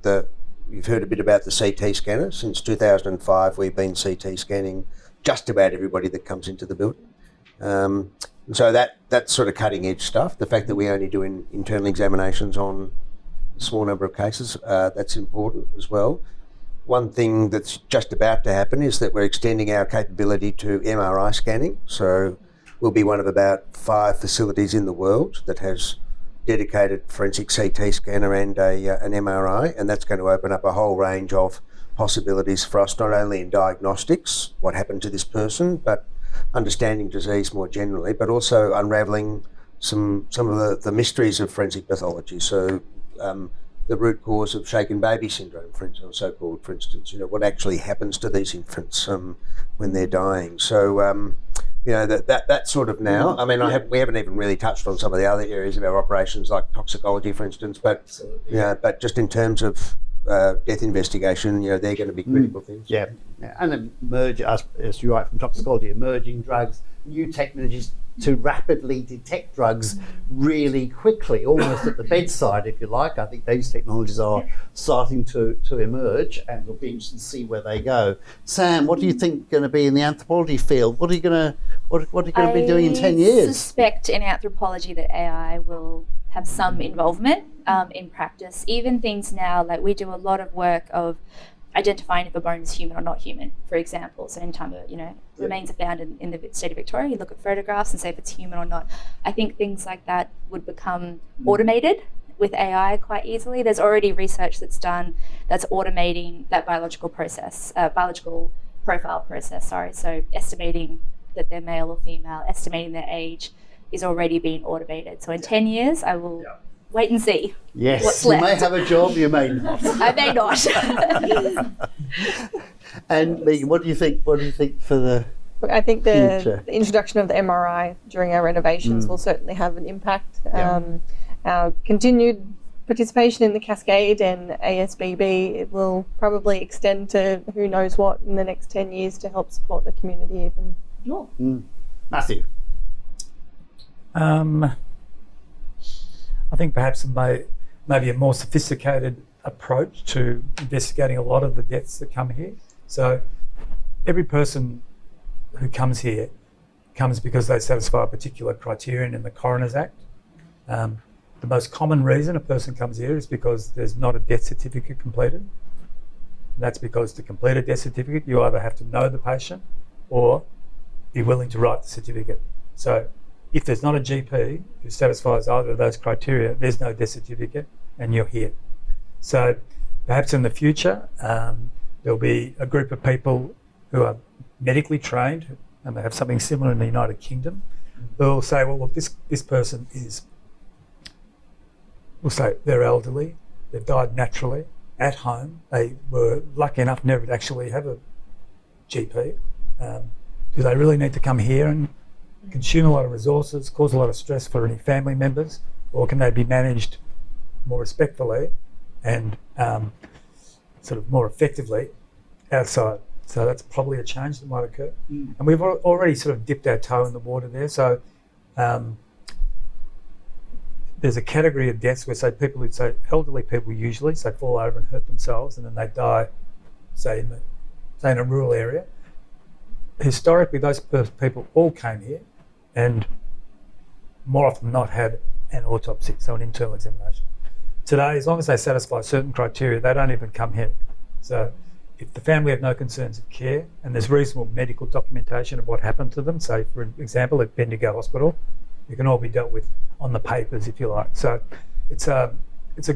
you've heard a bit about the CT scanner. Since 2005, we've been CT scanning just about everybody that comes into the building. So that's sort of cutting edge stuff. The fact that we only do internal examinations on a small number of cases, that's important as well. One thing that's just about to happen is that we're extending our capability to MRI scanning. So we'll be one of about 5 facilities in the world that has dedicated forensic CT scanner and an MRI, and that's going to open up a whole range of possibilities for us, not only in diagnostics, what happened to this person, but understanding disease more generally, but also unravelling some of the mysteries of forensic pathology. So the root cause of shaken baby syndrome, for instance, what actually happens to these infants when they're dying. So that sort of now. I mean, we haven't even really touched on some of the other areas of our operations, like toxicology, for instance. But but just in terms of death investigation, they're going to be critical things. Yeah, and as you write from toxicology, emerging drugs, new technologies to rapidly detect drugs really quickly, almost at the bedside, if you like. I think those technologies are starting to emerge, and it'll be interesting to see where they go. Sam, what do you think going to be in the anthropology field? What are you going to be doing in 10 years? I suspect in anthropology that AI will have some involvement in practice. Even things now, like we do a lot of work of identifying if a bone is human or not human, for example. So anytime remains are found in the state of Victoria, you look at photographs and say if it's human or not. I think things like that would become automated with AI quite easily. There's already research that's done that's automating that biological profile process. So estimating that they're male or female, estimating their age is already being automated. So in 10 years, I will wait and see. Yes, what's you left. may have a job, you may not. I may not. And Megan, what do you think? What do you think for the Look, I think the Future. introduction of the MRI during our renovations will certainly have an impact. Our continued participation in the Cascade and ASBB, it will probably extend to who knows what in the next 10 years to help support the community even more. Matthew. I think perhaps maybe a more sophisticated approach to investigating a lot of the deaths that come here. So every person who comes here comes because they satisfy a particular criterion in the Coroners Act. The most common reason a person comes here is because there's not a death certificate completed. And that's because to complete a death certificate, you either have to know the patient or be willing to write the certificate. So if there's not a GP who satisfies either of those criteria, there's no death certificate and you're here. So perhaps in the future, there'll be a group of people who are medically trained, and they have something similar in the United Kingdom, who will say, well, look, this person is, we'll say they're elderly, they've died naturally at home, they were lucky enough never to actually have a GP. Do they really need to come here and consume a lot of resources, cause a lot of stress for any family members, or can they be managed more respectfully and sort of more effectively outside? So that's probably a change that might occur. And we've already sort of dipped our toe in the water there. So there's a category of deaths where, say, people who say elderly people usually, so fall over and hurt themselves and then they die, say in a rural area. Historically, those people all came here and more often than not had an autopsy, so an internal examination. Today, as long as they satisfy certain criteria, they don't even come here. So if the family have no concerns of care and there's reasonable medical documentation of what happened to them, say for example at Bendigo Hospital, it can all be dealt with on the papers if you like. So it's a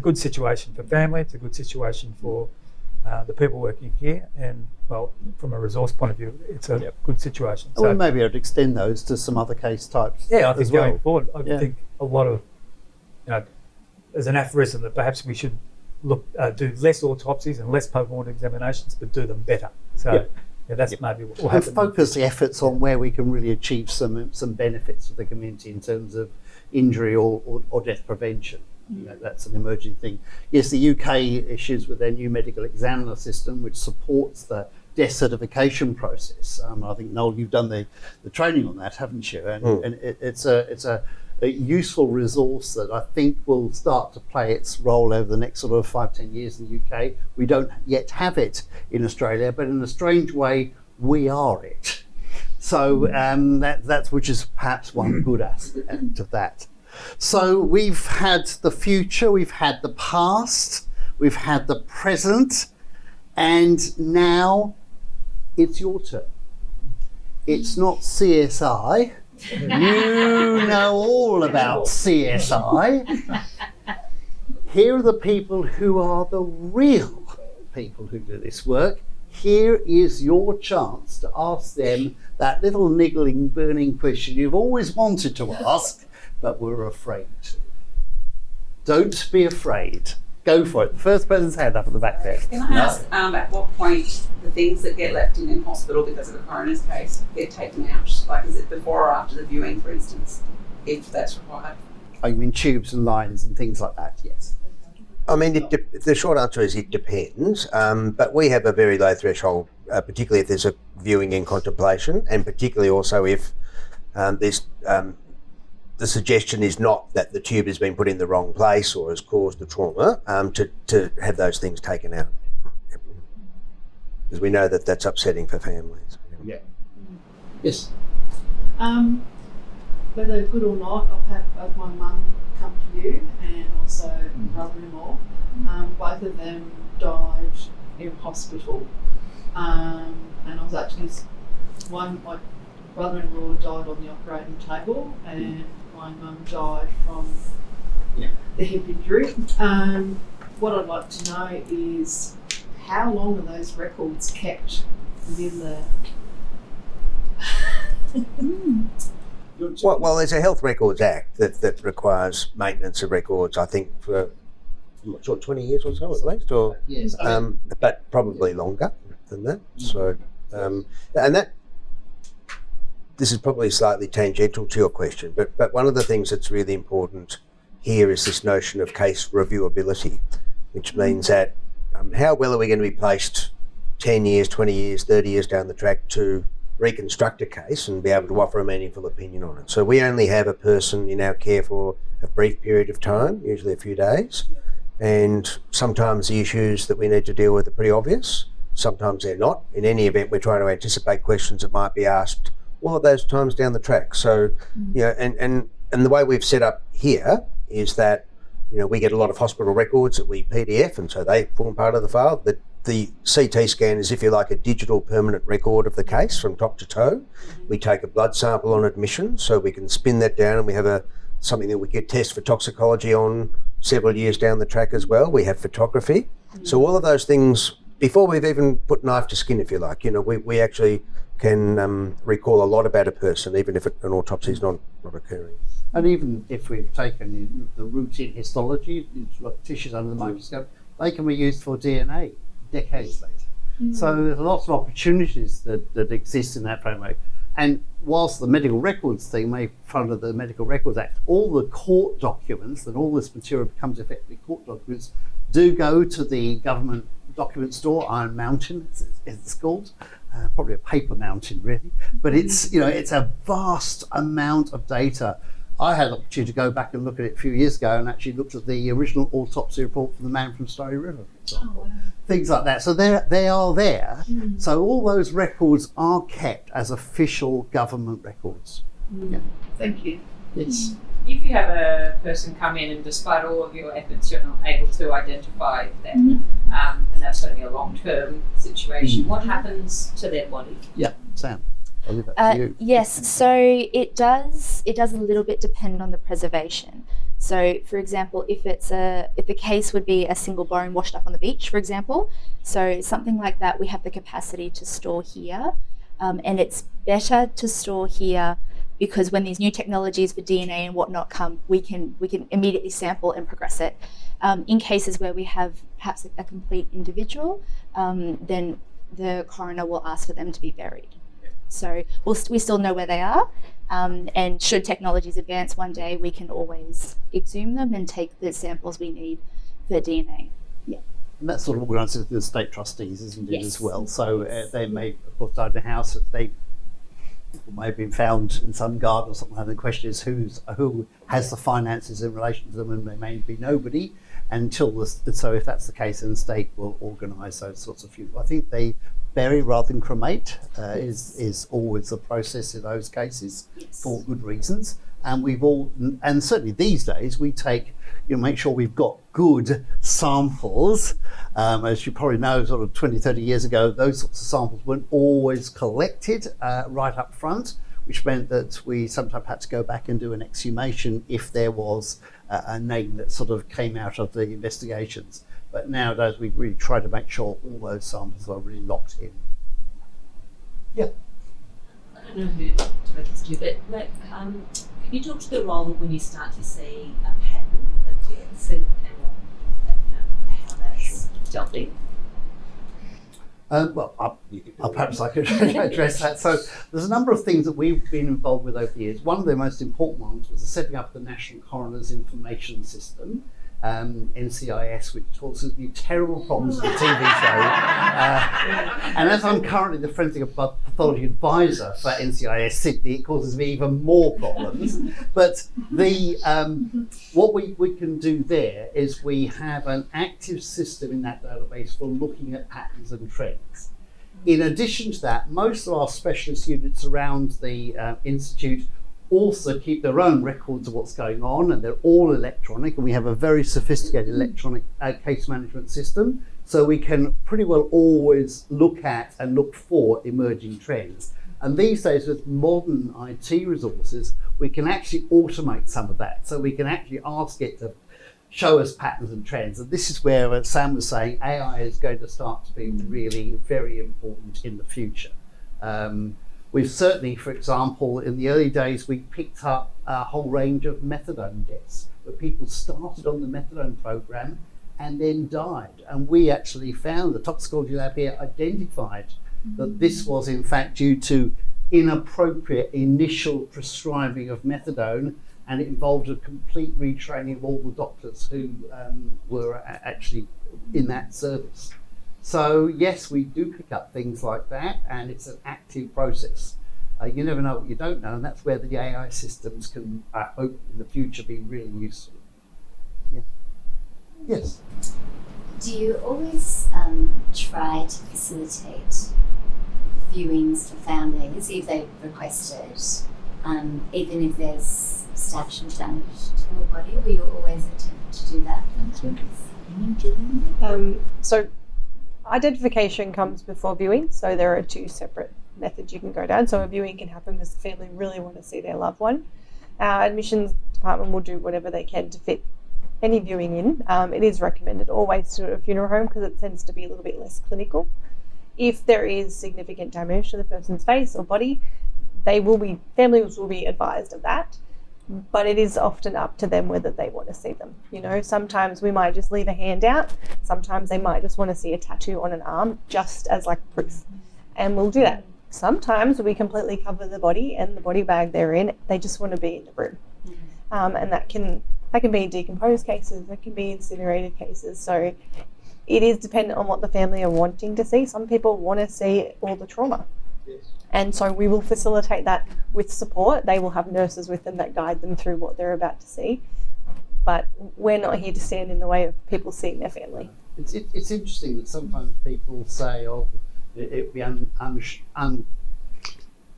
good situation for family, it's a good situation for the people working here, and well, from a resource point of view, it's a good situation. So, well, maybe I'd extend those to some other case types. Yeah, I think as well. Going forward, I think a lot of, there's an aphorism that perhaps we should do less autopsies and less post-mortem examinations, but do them better. So that's maybe what will happen. And focus the efforts on where we can really achieve some benefits for the community in terms of injury or death prevention. That's an emerging thing. Yes, the UK issues with their new medical examiner system, which supports the death certification process. I think, Noel, you've done the training on that, haven't you? And it's a useful resource that I think will start to play its role over the next sort of 5-10 years in the UK. We don't yet have it in Australia, but in a strange way, we are it. So that's which is perhaps one good aspect of that. So we've had the future, we've had the past, we've had the present, and now it's your turn. It's not CSI. You know all about CSI. Here are the people who are the real people who do this work. Here is your chance to ask them that little niggling, burning question you've always wanted to ask, but were afraid to. Don't be afraid. Go for it. The first person's hand up at the back there. Can I ask at what point the things that get left in hospital because of a coroner's case get taken out? Like, is it before or after the viewing, for instance, if that's required? Oh, you mean tubes and lines and things like that? Yes. I mean, the short answer is it depends, but we have a very low threshold, particularly if there's a viewing in contemplation, and particularly also if there's the suggestion is not that the tube has been put in the wrong place or has caused the trauma, to have those things taken out. Because we know that that's upsetting for families. Yeah. Yes. Whether good or not, I've had both my mum come to you and also brother-in-law. Both of them died in hospital. And I was actually, my brother-in-law died on the operating table and my mum died from the hip injury. What I'd like to know is how long are those records kept within the... Well, there's a Health Records Act that requires maintenance of records, I think, for, I'm not sure, 20 years or so at least, or Yes. but probably longer than that. So, and that this is probably slightly tangential to your question, but one of the things that's really important here is this notion of case reviewability, which means that how well are we going to be placed 10 years, 20 years, 30 years down the track to reconstruct a case and be able to offer a meaningful opinion on it. So we only have a person in our care for a brief period of time, usually a few days, and sometimes the issues that we need to deal with are pretty obvious. Sometimes they're not. In any event, we're trying to anticipate questions that might be asked all of those times down the track. So, you know, and the way we've set up here is that, you know, we get a lot of hospital records that we PDF, and so they form part of the file. The CT scan is, if you like, a digital permanent record of the case from top to toe. We take a blood sample on admission, so we can spin that down, and we have something that we could test for toxicology on several years down the track as well. We have photography. So all of those things, before we've even put knife to skin, if you like, you know, we actually can recall a lot about a person, even if an autopsy is not occurring. And even if we've taken the routine histology, tissues under the microscope, they can be used for DNA decades later. So there's lots of opportunities that exist in that framework. And whilst the medical records thing may fall under the Medical Records Act, all the court documents, and all this material becomes effectively court documents, do go to the government document store, Iron Mountain, it's called. Probably a paper mountain, really. But it's, you know, it's a vast amount of data. I had the opportunity to go back and look at it a few years ago and actually looked at the original autopsy report for the man from Story River, for example. Oh, wow. Things like that. So they are there. So all those records are kept as official government records. Yeah. Thank you. Yes. If you have a person come in and despite all of your efforts you're not able to identify them, and that's going to be a long-term situation, what happens to their body? Yeah, Sam. I'll leave that to you. Yes, so it does a little bit depend on the preservation. So, for example, if the case would be a single bone washed up on the beach, for example, so something like that, we have the capacity to store here, and it's better to store here because when these new technologies for DNA and whatnot come, we can immediately sample and progress it. In cases where we have perhaps a complete individual, then the coroner will ask for them to be buried. So we still know where they are, and should technologies advance one day, we can always exhume them and take the samples we need for DNA. Yeah. And that's sort of organised with the state trustees, isn't it, Yes. as well? So they may, of course, die in a house that they may have been found in some garden or something. And the question is who has the finances in relation to them, and they may be nobody until so if that's the case, then the state will organise those sorts of funerals. I think they bury rather than cremate is always the process in those cases for good reasons. And and certainly these days we take, make sure we've got good samples. As you probably know, sort of 20, 30 years ago, those sorts of samples weren't always collected right up front, which meant that we sometimes had to go back and do an exhumation if there was a name that sort of came out of the investigations. But nowadays we really try to make sure all those samples are really locked in. Yeah. I don't know who to direct this to, but can you talk to the role when you start to see a pattern of deaths and how that's dealt with? Perhaps I could address that. So there's a number of things that we've been involved with over the years. One of the most important ones was the setting up the National Coroners Information System, NCIS, which causes me terrible problems with the TV show. And as I'm currently the forensic pathology advisor for NCIS Sydney, it causes me even more problems. But what we can do there is we have an active system in that database for looking at patterns and trends. In addition to that, most of our specialist units around the Institute also keep their own records of what's going on, and they're all electronic, and we have a very sophisticated electronic case management system, so we can pretty well always look at and look for emerging trends. And these days, with modern IT resources, we can actually automate some of that, so we can actually ask it to show us patterns and trends. And this is where, as Sam was saying, AI is going to start to be really very important in the future. We've certainly, for example, in the early days, we picked up a whole range of methadone deaths, where people started on the methadone program and then died. And we actually found, the toxicology lab here identified that this was in fact due to inappropriate initial prescribing of methadone, and it involved a complete retraining of all the doctors who were actually in that service. So yes, we do pick up things like that, and it's an active process. You never know what you don't know, and that's where the AI systems can, I hope, in the future be really useful. Yeah. Yes. Do you always try to facilitate viewings for families if they requested, even if there's substantial damage to a body? Will you always attempt to do that? So identification comes before viewing, so there are two separate methods you can go down. So a viewing can happen because the family really want to see their loved one. Our admissions department will do whatever they can to fit any viewing in. It is recommended always to a funeral home because it tends to be a little bit less clinical. If there is significant damage to the person's face or body, families will be advised of that. But it is often up to them whether they want to see them. You know, sometimes we might just leave a hand out. Sometimes they might just want to see a tattoo on an arm just as like proof. And we'll do that. Sometimes we completely cover the body and the body bag they're in. They just want to be in the room. And that can be decomposed cases, that can be incinerated cases. So it is dependent on what the family are wanting to see. Some people want to see all the trauma. Yes. And so we will facilitate that with support. They will have nurses with them that guide them through what they're about to see. But we're not here to stand in the way of people seeing their family. It's interesting that sometimes people say, oh, it would be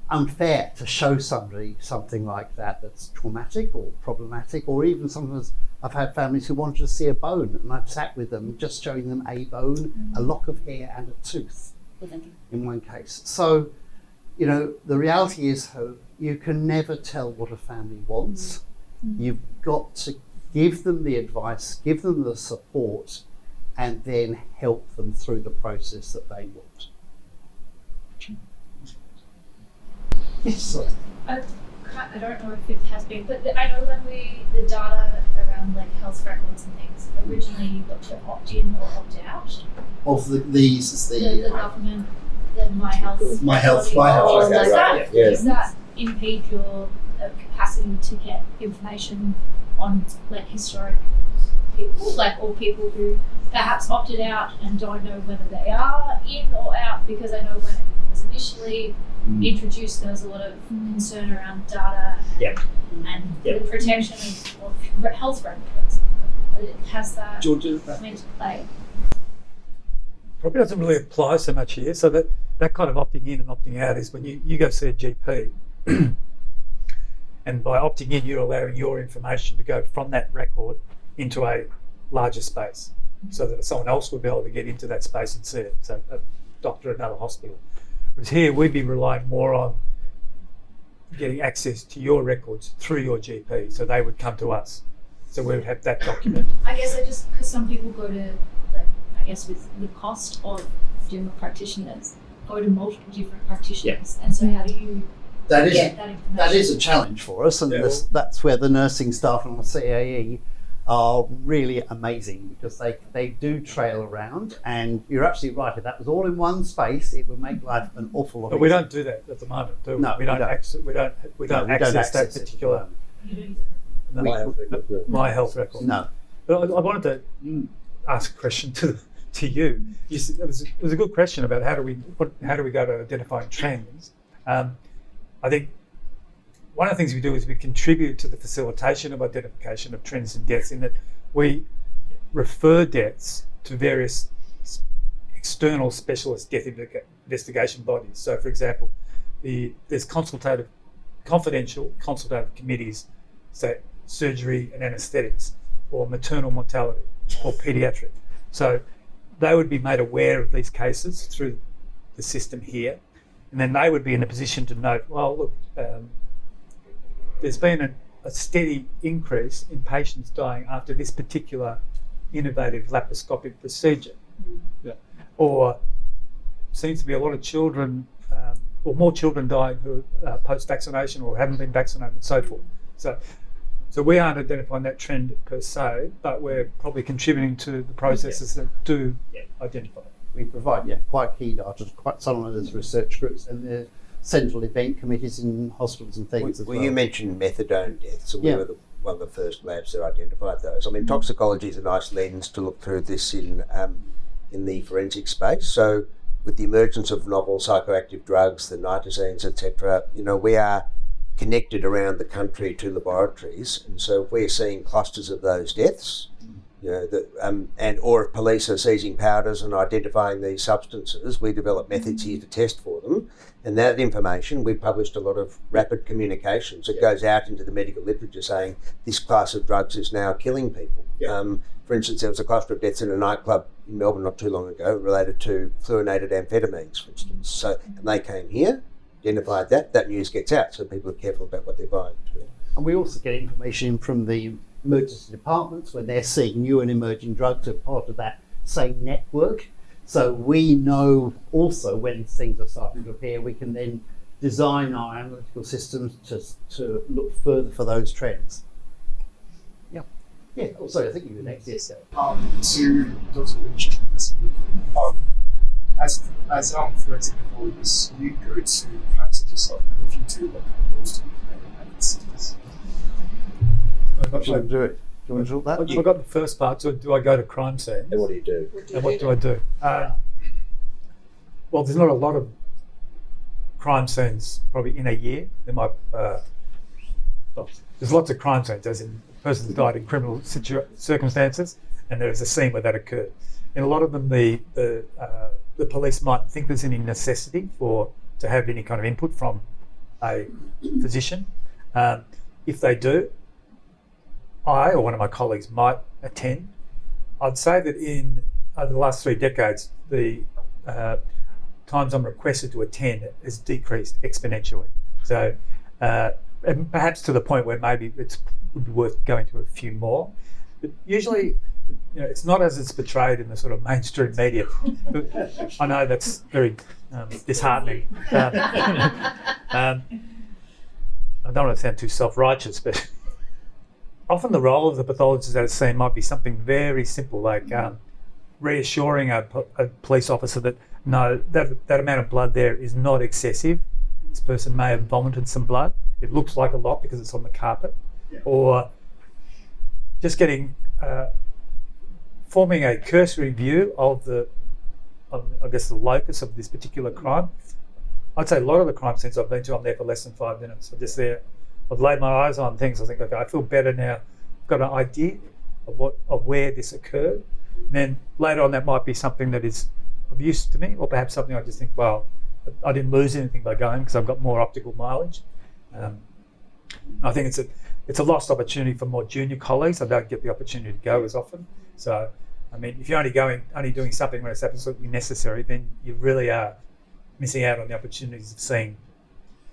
unfair to show somebody something like that that's traumatic or problematic, or even sometimes I've had families who wanted to see a bone, and I've sat with them just showing them a bone, a lock of hair and a tooth in one case. So, you know, the reality is you can never tell what a family wants. You've got to give them the advice, give them the support, and then help them through the process that they want. Yes. I don't know if it has been, but I know when the data around like health records and things, originally you got to opt in or opt out. Of the government, the My Health. Does that impede your capacity to get information on like historic people, like or people who perhaps opted out and don't know whether they are in or out? Because I know when it was initially introduced, there was a lot of concern around data and the protection of health records. Has that come into play? Probably doesn't really apply so much here. So that kind of opting in and opting out is when you go see a GP, and by opting in, you're allowing your information to go from that record into a larger space, so that someone else would be able to get into that space and see it. So a doctor at another hospital. Whereas here, we'd be relying more on getting access to your records through your GP, so they would come to us. So we would have that document. I guess because some people go to, like, I guess with the cost of general practitioners, go to multiple different practitioners, and so how do you get that information? That is a challenge for us, and that's where the nursing staff and the CAE are really amazing, because they do trail around, and you're absolutely right. If that was all in one space, it would make life an awful lot easier. But we don't do that at the moment, do we? No, we don't access that particular. My health record. No. But I wanted to ask a question to you. It was a good question about how do we go to identifying trends. I think one of the things we do is we contribute to the facilitation of identification of trends in deaths, in that we refer deaths to various external specialist death investigation bodies. So, for example, there's confidential consultative committees, say surgery and anaesthetics, or maternal mortality, or paediatric. So they would be made aware of these cases through the system here, and then they would be in a position to note, well, look, there's been a steady increase in patients dying after this particular innovative laparoscopic procedure. Or seems to be a lot of children, or more children dying who are post-vaccination or haven't been vaccinated, and so forth. So we aren't identifying that trend per se, but we're probably contributing to the processes that do identify. We provide quite key data, quite some of those research groups, and central event committees in hospitals and things as well. You mentioned methadone deaths, and Yeah. we were one of the first labs that identified those. I mean, toxicology is a nice lens to look through this in the forensic space. So with the emergence of novel psychoactive drugs, the nitazines, etc., we are connected around the country to laboratories, and so if we're seeing clusters of those deaths, or if police are seizing powders and identifying these substances, we develop methods here to test for them. And that information, we've published a lot of rapid communications. It goes out into the medical literature saying this class of drugs is now killing people. For instance, there was a cluster of deaths in a nightclub in Melbourne not too long ago related to fluorinated amphetamines, for instance. So, and they came here, identified that news gets out, so people are careful about what they're buying. And we also get information from the emergency departments when they're seeing new and emerging drugs as part of that same network. So we know also when things are starting to appear, we can then design our analytical systems to look further for those trends. Yeah. Oh, sorry, I think you were next. Yes. To Dr. Lynch, as forensic pathologists, you go to crime centres like if you do look at those systems. Do you want to talk that? I got the first part. So do I go to crime scenes? And what do you do? And what do I do? Well, there's not a lot of crime scenes probably in a year. There might. There's lots of crime scenes, as in the person's died in criminal circumstances, and there is a scene where that occurred. In a lot of them, the police might think there's any necessity to have any kind of input from a physician. If they do, I or one of my colleagues might attend. I'd say that in over the last 3 decades, the times I'm requested to attend has decreased exponentially. So, and perhaps to the point where maybe it would be worth going to a few more. But usually, it's not as it's portrayed in the sort of mainstream media. I know that's very disheartening. I don't want to sound too self-righteous, but often the role of the pathologist at a scene might be something very simple, like reassuring a police officer that no, that amount of blood there is not excessive. This person may have vomited some blood. It looks like a lot because it's on the carpet. Or just forming a cursory view of the locus of this particular crime. I'd say a lot of the crime scenes I've been to, I'm there for less than 5 minutes. I'm just there. I've laid my eyes on things. I think, okay, I feel better now. I've got an idea of where this occurred. And then later on, that might be something that is of use to me, or perhaps something I just think, well, I didn't lose anything by going because I've got more optical mileage. I think it's a lost opportunity for more junior colleagues. I don't get the opportunity to go as often. So, I mean, if you're only doing something when it's absolutely necessary, then you really are missing out on the opportunities of seeing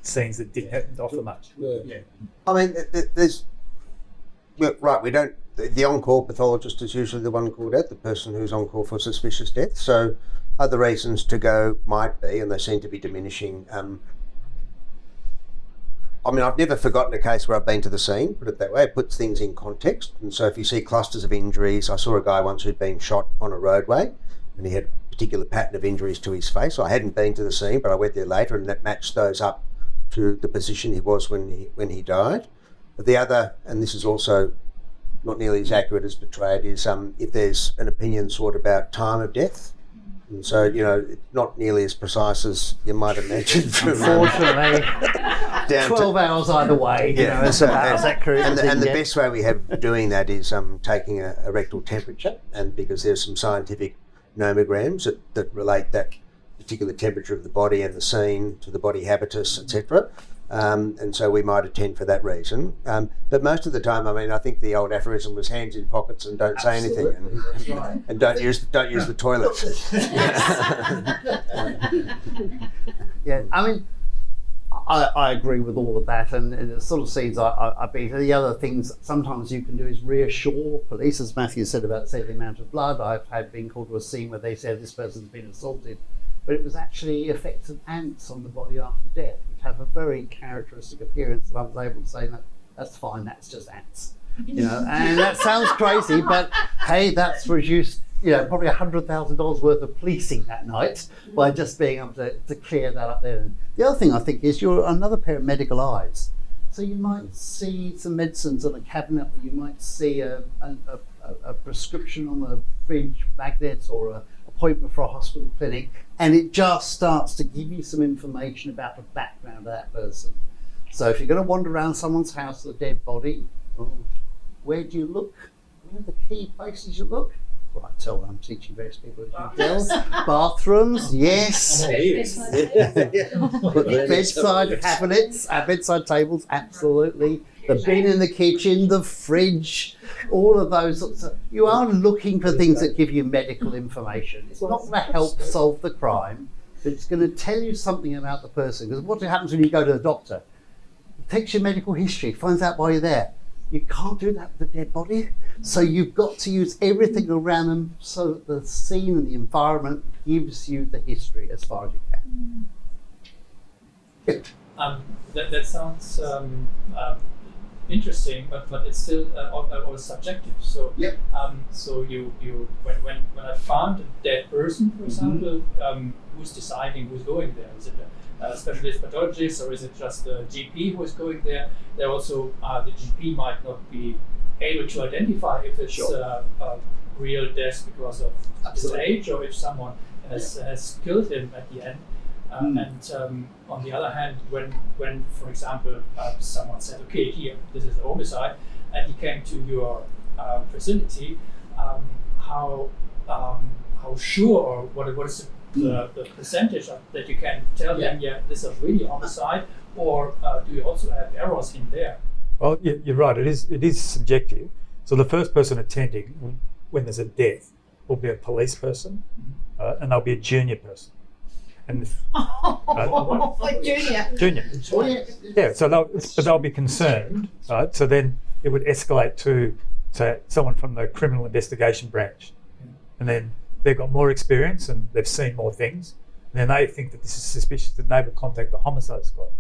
scenes that didn't offer much. Yeah. I mean, we don't. The on-call pathologist is usually the one called out, the person who's on call for suspicious death. So, other reasons to go might be, and they seem to be diminishing. I mean, I've never forgotten a case where I've been to the scene, put it that way. It puts things in context. And so if you see clusters of injuries, I saw a guy once who'd been shot on a roadway and he had a particular pattern of injuries to his face. I hadn't been to the scene, but I went there later and that matched those up to the position he was when he died. But the other, and this is also not nearly as accurate as portrayed, is if there's an opinion sought about time of death. And so, it's not nearly as precise as you might imagine. Unfortunately, 12 hours either way. That's accurate. And the best way we have of doing that is taking a rectal temperature, and because there's some scientific nomograms that relate that particular temperature of the body and the scene to the body habitus, etc. And so we might attend for that reason. But most of the time, I mean, I think the old aphorism was hands in pockets and don't say anything, and don't use the toilet. Yeah, I mean, I agree with all of that, and the sort of scenes I've been to. The other things sometimes you can do is reassure police, as Matthew said about, say, the amount of blood. I've had been called to a scene where they said this person's been assaulted, but it was actually effects of ants on the body after death, which have a very characteristic appearance, and I was able to say, no, that's fine, that's just ants. And that sounds crazy, but hey, that's reduced probably $100,000 worth of policing that night by just being able to clear that up there. The other thing I think is you're another pair of medical eyes. So you might see some medicines on a cabinet, or you might see a prescription on the fridge magnet, or an appointment for a hospital clinic, and it just starts to give you some information about the background of that person. So if you're going to wander around someone's house with a dead body, where do you look? Where are the key places you look? Right, tell I'm teaching various people as you tell. Bathrooms, yes. Bedside cabinets, bedside tables, absolutely. The bin in the kitchen, the fridge, all of those sorts of. You are looking for things that give you medical information. It's not going to help solve the crime, but it's going to tell you something about the person. Because what happens when you go to the doctor? It takes your medical history, finds out why you're there. You can't do that with a dead body. So you've got to use everything around them so that the scene and the environment gives you the history as far as you can. That sounds interesting, but it's still always subjective. So so you when I found a dead person, for example, who's deciding who's going there? Is it a specialist pathologist, or is it just the GP who is going there? There also the GP might not be able to identify if it's a real death because of his age, or if someone has killed him at the end. And on the other hand, when for example, someone said, okay, here, this is a homicide, and he came to your facility, how sure, or what is the percentage that you can tell them, this is really a homicide, or do you also have errors in there? Well, you're right. It is subjective. So the first person attending when there's a death will be a police person, and they'll be a junior person. And junior. Yeah. So they'll be concerned, right? So then it would escalate to, say, someone from the criminal investigation branch, and then they've got more experience and they've seen more things, and then they think that this is suspicious, and they would contact the homicide squad.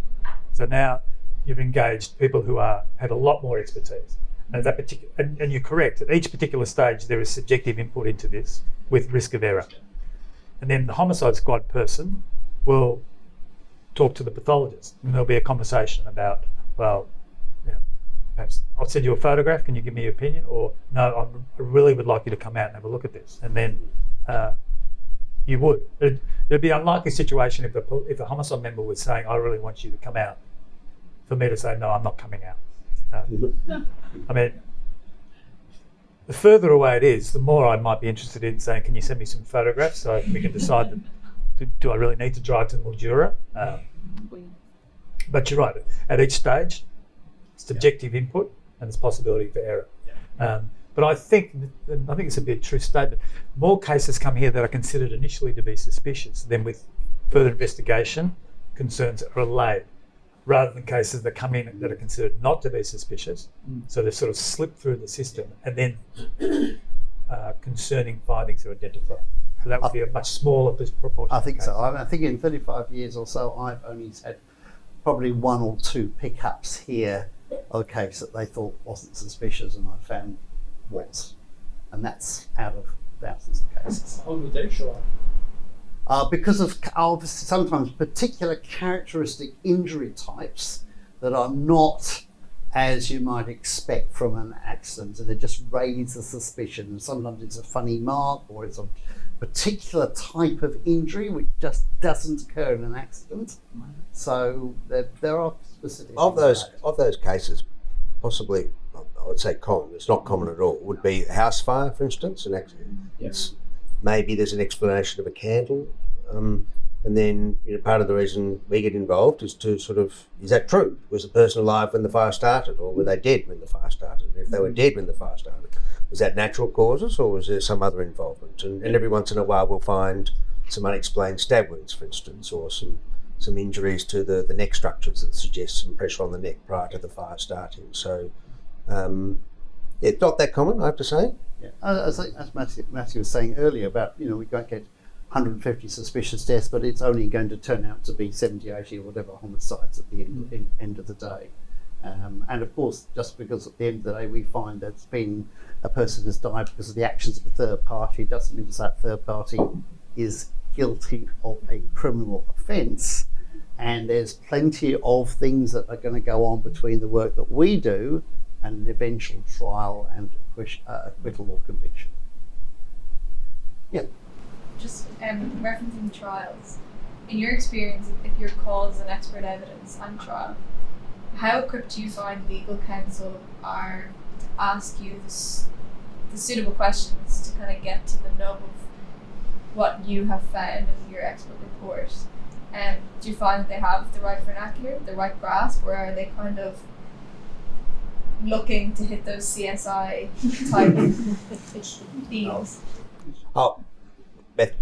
So now you've engaged people who have a lot more expertise. And that particular, and you're correct, at each particular stage there is subjective input into this with risk of error. And then the homicide squad person will talk to the pathologist, and there'll be a conversation about, well, perhaps I'll send you a photograph, can you give me your opinion? Or no, I really would like you to come out and have a look at this. And then you would. It'd be an unlikely situation if a homicide member was saying, I really want you to come out, for me to say, no, I'm not coming out. I mean, the further away it is, the more I might be interested in saying, can you send me some photographs so we can decide do I really need to drive to Mildura? But you're right, at each stage, subjective input and there's possibility for error. But I think it's a bit true statement. More cases come here that are considered initially to be suspicious, then with further investigation, concerns are allayed, rather than cases that come in that are considered not to be suspicious. So they sort of slip through the system, and then concerning findings are identified. So that would be a much smaller proportion. I think so. I think in 35 years or so, I've only had probably one or two pickups here of a case that they thought wasn't suspicious, and I found was. And that's out of thousands of cases. How do they show up? Because of sometimes particular characteristic injury types that are not as you might expect from an accident, and they just raise a suspicion. And sometimes it's a funny mark, or it's a particular type of injury which just doesn't occur in an accident. So there are specific of those cases, possibly I would say common. It's not common at all. Would be a house fire, for instance, an accident. Yes. Maybe there's an explanation of a candle, and then part of the reason we get involved is to sort of, is that true? Was the person alive when the fire started, or were they dead when the fire started? If they were dead when the fire started, was that natural causes, or was there some other involvement? And every once in a while we'll find some unexplained stab wounds, for instance, or some injuries to the neck structures that suggest some pressure on the neck prior to the fire starting. So it's not that common, I have to say. Yeah. As Matthew was saying earlier about, we don't get 150 suspicious deaths, but it's only going to turn out to be 70, 80 or whatever homicides at the end of the day. And of course, just because at the end of the day we find that a person has died because of the actions of a third party, doesn't mean that third party is guilty of a criminal offence. And there's plenty of things that are going to go on between the work that we do and an eventual trial and acquittal or conviction. Yeah. Just referencing trials, in your experience, if you're called as an expert evidence on trial, how equipped do you find legal counsel are to ask you the suitable questions to kind of get to the nub of what you have found in your expert report? Do you find that they have the right vernacular, the right grasp, or are they kind of looking to hit those CSI type themes? Oh, Beth,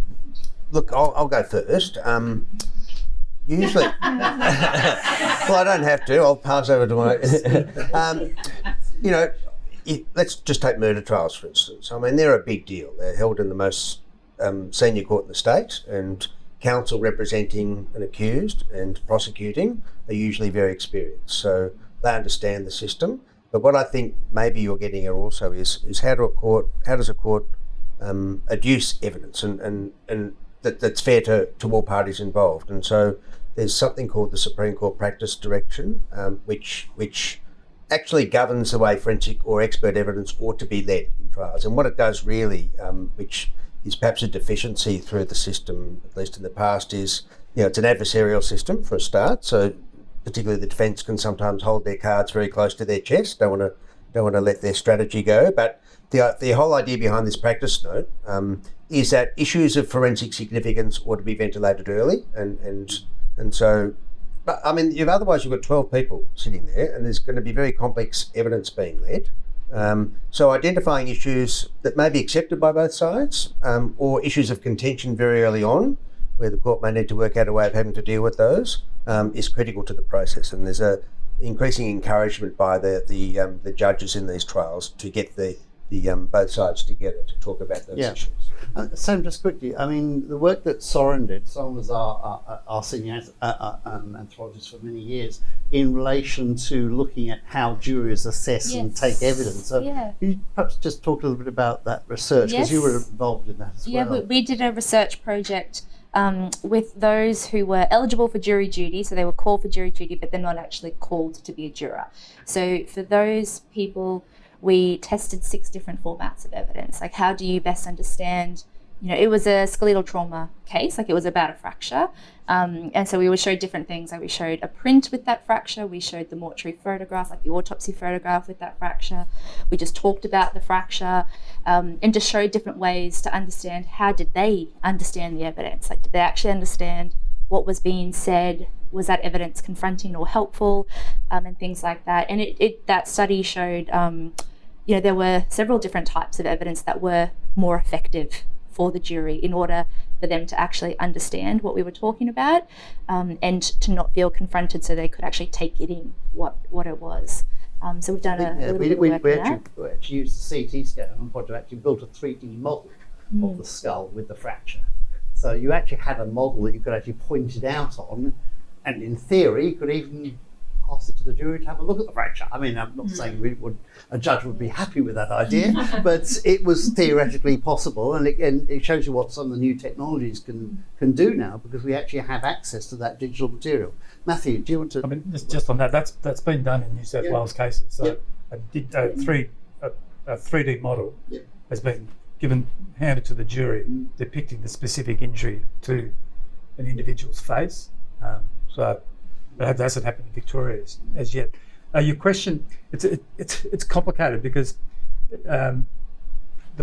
look, I'll go first. Usually, well, I don't have to. I'll pass over to my. Let's just take murder trials for instance. I mean, they're a big deal. They're held in the most senior court in the state, and counsel representing an accused and prosecuting are usually very experienced, so they understand the system. But what I think maybe you're getting at also is how does a court adduce evidence and that's fair to all parties involved. And so there's something called the Supreme Court Practice Direction, which actually governs the way forensic or expert evidence ought to be led in trials. And what it does really, which is perhaps a deficiency through the system, at least in the past, is it's an adversarial system for a start. So particularly the defence can sometimes hold their cards very close to their chest. Don't want to let their strategy go. But the whole idea behind this practice note is that issues of forensic significance ought to be ventilated early, and so. But I mean, you've got 12 people sitting there, and there's going to be very complex evidence being led. So identifying issues that may be accepted by both sides, or issues of contention very early on, where the court may need to work out a way of having to deal with those, is critical to the process. And there's a increasing encouragement by the judges in these trials to get the both sides together to talk about those issues. Sam, just quickly, I mean, the work that Soren did, Soren was our senior anthropologist for many years, in relation to looking at how juries assess and take evidence. So can you perhaps just talk a little bit about that research, because you were involved in that as well. Yeah, we did a research project with those who were eligible for jury duty, so they were called for jury duty, but they're not actually called to be a juror. So for those people, we tested 6 different formats of evidence. Like, how do you best understand, it was a skeletal trauma case, like it was about a fracture. And so we would show different things. Like we showed a print with that fracture. We showed the mortuary photograph, like the autopsy photograph with that fracture. We just talked about the fracture and just showed different ways to understand how did they understand the evidence. Like, did they actually understand what was being said? Was that evidence confronting or helpful, and things like that? And that study showed, there were several different types of evidence that were more effective for the jury in order for them to actually understand what we were talking about, and to not feel confronted, so they could actually take it in what it was. So we've done a little bit of work we on actually used the CT scan and point to actually built a 3D model of the skull with the fracture. So you actually had a model that you could actually point it out on, and in theory, you could even pass it to the jury to have a look at the fracture. I mean, I'm not saying a judge would be happy with that idea, but it was theoretically possible, and it shows you what some of the new technologies can do now, because we actually have access to that digital material. Matthew, do you want to? I mean, just on that, that's been done in New South Wales cases. So a 3D model has been handed to the jury, depicting the specific injury to an individual's face. So that hasn't happened in Victoria as yet. Your question, it's complicated, because the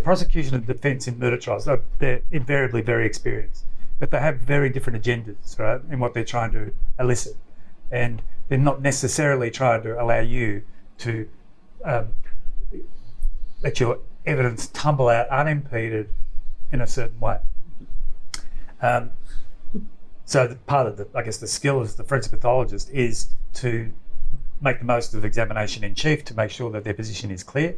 prosecution and defence in murder trials, they're invariably very experienced, but they have very different agendas, right, in what they're trying to elicit. And they're not necessarily trying to allow you to let your evidence tumble out unimpeded in a certain way. So part of the skill of the forensic pathologist is to make the most of examination in chief, to make sure that their position is clear.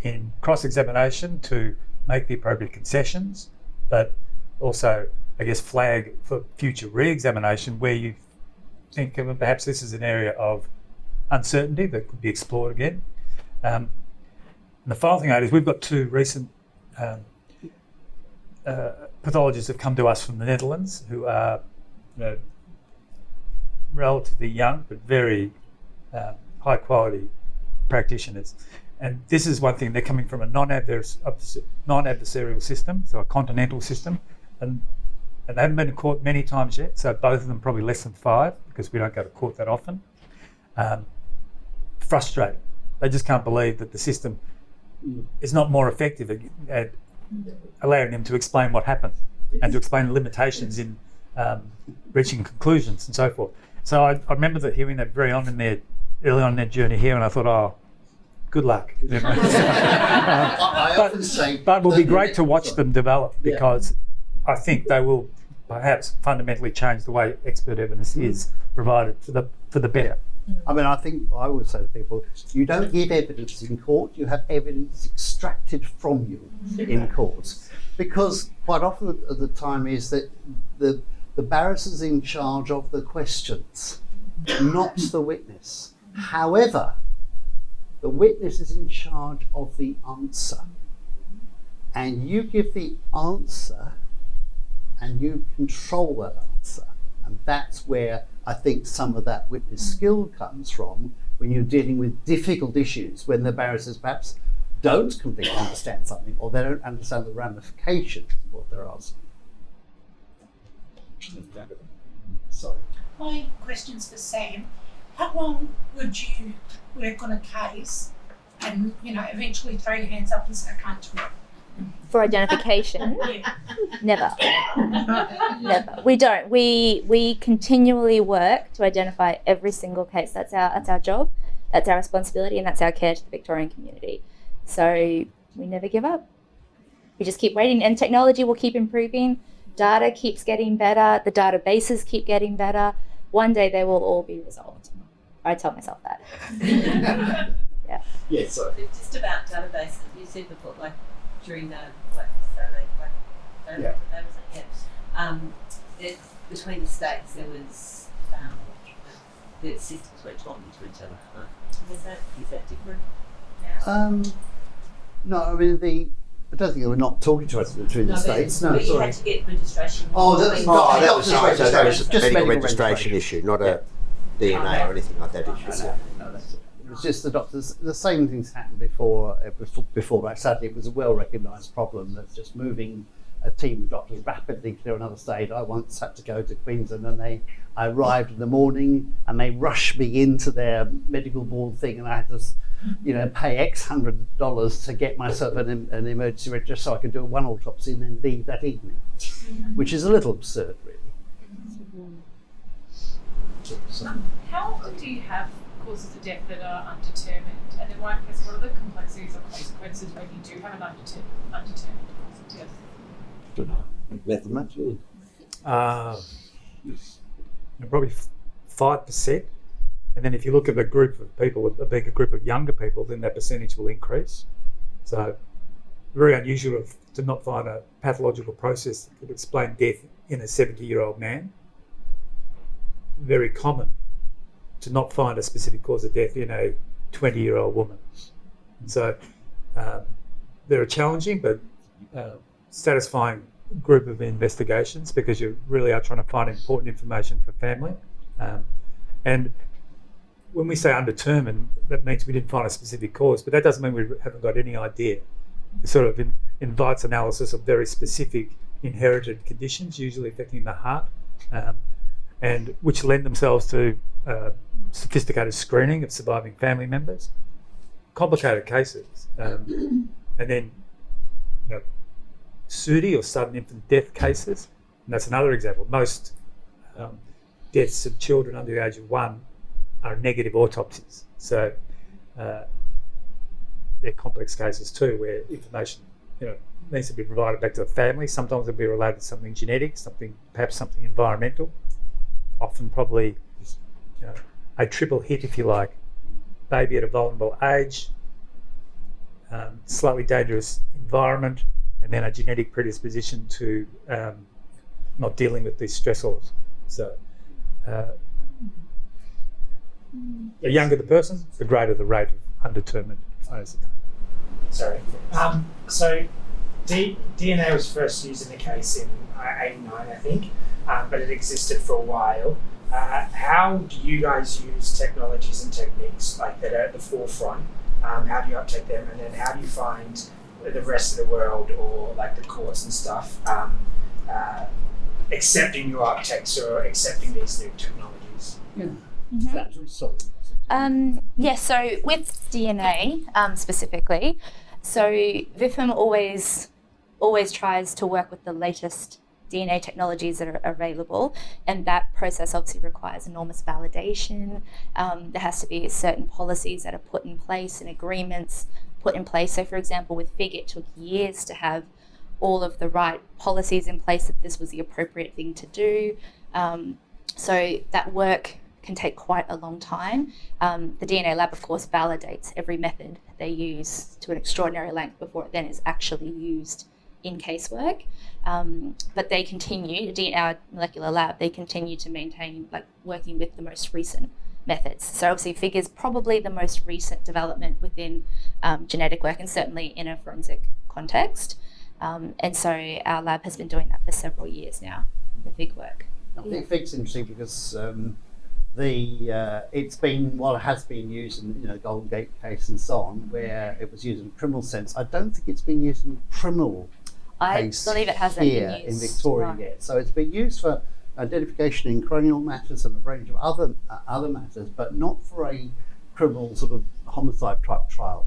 In cross-examination, to make the appropriate concessions, but also, flag for future re-examination where you think perhaps this is an area of uncertainty that could be explored again. And the final thing is we've got two recent pathologists have come to us from the Netherlands who are relatively young but very high quality practitioners. And this is one thing, they're coming from a non-adversarial system, so a continental system, and they haven't been to court many times yet, so both of them probably less than 5 because we don't go to court that often. Frustrated. They just can't believe that the system is not more effective at allowing them to explain what happened and to explain the limitations in reaching conclusions and so forth. So I remember hearing that early on in their journey here, and I thought, oh, good luck. I often say, but it will be great to watch them develop because I think they will perhaps fundamentally change the way expert evidence is provided for the better. I mean, I think I would say to people, you don't give evidence in court, you have evidence extracted from you in court. Because quite often at the time is that the barrister's in charge of the questions, not the witness. However, the witness is in charge of the answer. And you give the answer and you control that answer. And that's where I think some of that witness skill comes from when you're dealing with difficult issues, when the barristers perhaps don't completely understand something or they don't understand the ramifications of what they're asking. Sorry. My question's for Sam. How long would you work on a case and, eventually throw your hands up and say, I can't do it? For identification? Yeah. Never. Never. We don't. We continually work to identify every single case. That's our job. That's our responsibility, and that's our care to the Victorian community. So we never give up. We just keep waiting, and technology will keep improving. Data keeps getting better. The databases keep getting better. One day they will all be resolved. I tell myself that. Yeah. Yeah, sorry. Just about databases, you said before, during the Saturday, between the states there was the systems were talking to each other. Is that different now? No, I mean I don't think they were not talking to us between the states. No, but sorry. You had to get registration. That was a medical registration issue, not a DNA or anything like that issue. No, that's it. It was just the doctors. The same things happened before Black Saturday. It was a well-recognised problem that's just moving a team of doctors rapidly to another state. I once had to go to Queensland, and I arrived in the morning, and they rushed me into their medical board thing, and I had to, pay X $100 to get myself an emergency register so I could do one autopsy and then leave that evening, which is a little absurd, really. So. How often do you have causes of death that are undetermined? And in my case, what are the complexities or consequences when you do have an undetermined cause of death? Mathematically. Probably 5%. And then if you look at a group of people, a bigger group of younger people, then that percentage will increase. So very unusual to not find a pathological process that could explain death in a 70-year-old man. Very common to not find a specific cause of death in a 20-year-old woman. And so they're challenging but satisfying group of investigations because you really are trying to find important information for family. And when we say undetermined, that means we didn't find a specific cause, but that doesn't mean we haven't got any idea. It sort of invites analysis of very specific inherited conditions, usually affecting the heart, and which lend themselves to sophisticated screening of surviving family members. Complicated cases. And then SUDI or sudden infant death cases, and that's another example. Most deaths of children under the age of 1 are negative autopsies. So they're complex cases too, where information needs to be provided back to the family. Sometimes it'll be related to something genetic, perhaps something environmental. Often probably a triple hit, if you like. Baby at a vulnerable age, slightly dangerous environment, and then a genetic predisposition to not dealing with these stressors. So The younger the person, the greater the rate of undetermined otitis. Sorry. So DNA was first used in the case in 89, I think, but it existed for a while. How do you guys use technologies and techniques like that are at the forefront? How do you uptake them? And then how do you find the rest of the world, or like the courts and stuff, accepting your uptakes or accepting these new technologies? So with DNA specifically, so VIFM always tries to work with the latest DNA technologies that are available, and that process obviously requires enormous validation. There has to be certain policies that are put in place and agreements put in place. So for example, with FIG, it took years to have all of the right policies in place that this was the appropriate thing to do. So that work can take quite a long time. The DNA lab, of course, validates every method they use to an extraordinary length before it then is actually used in casework. But they continue, our molecular lab, they continue to maintain working with the most recent methods. So obviously FIG is probably the most recent development within genetic work, and certainly in a forensic context. And so our lab has been doing that for several years now, the FIG work. I think FIG's interesting because it has been used in the Golden Gate case and so on, where it was used in a criminal sense. I don't think it's been used in a criminal case. I believe it hasn't here been used in Victoria yet. So it's been used for identification in coronial matters and a range of other matters, but not for a criminal sort of homicide type trial.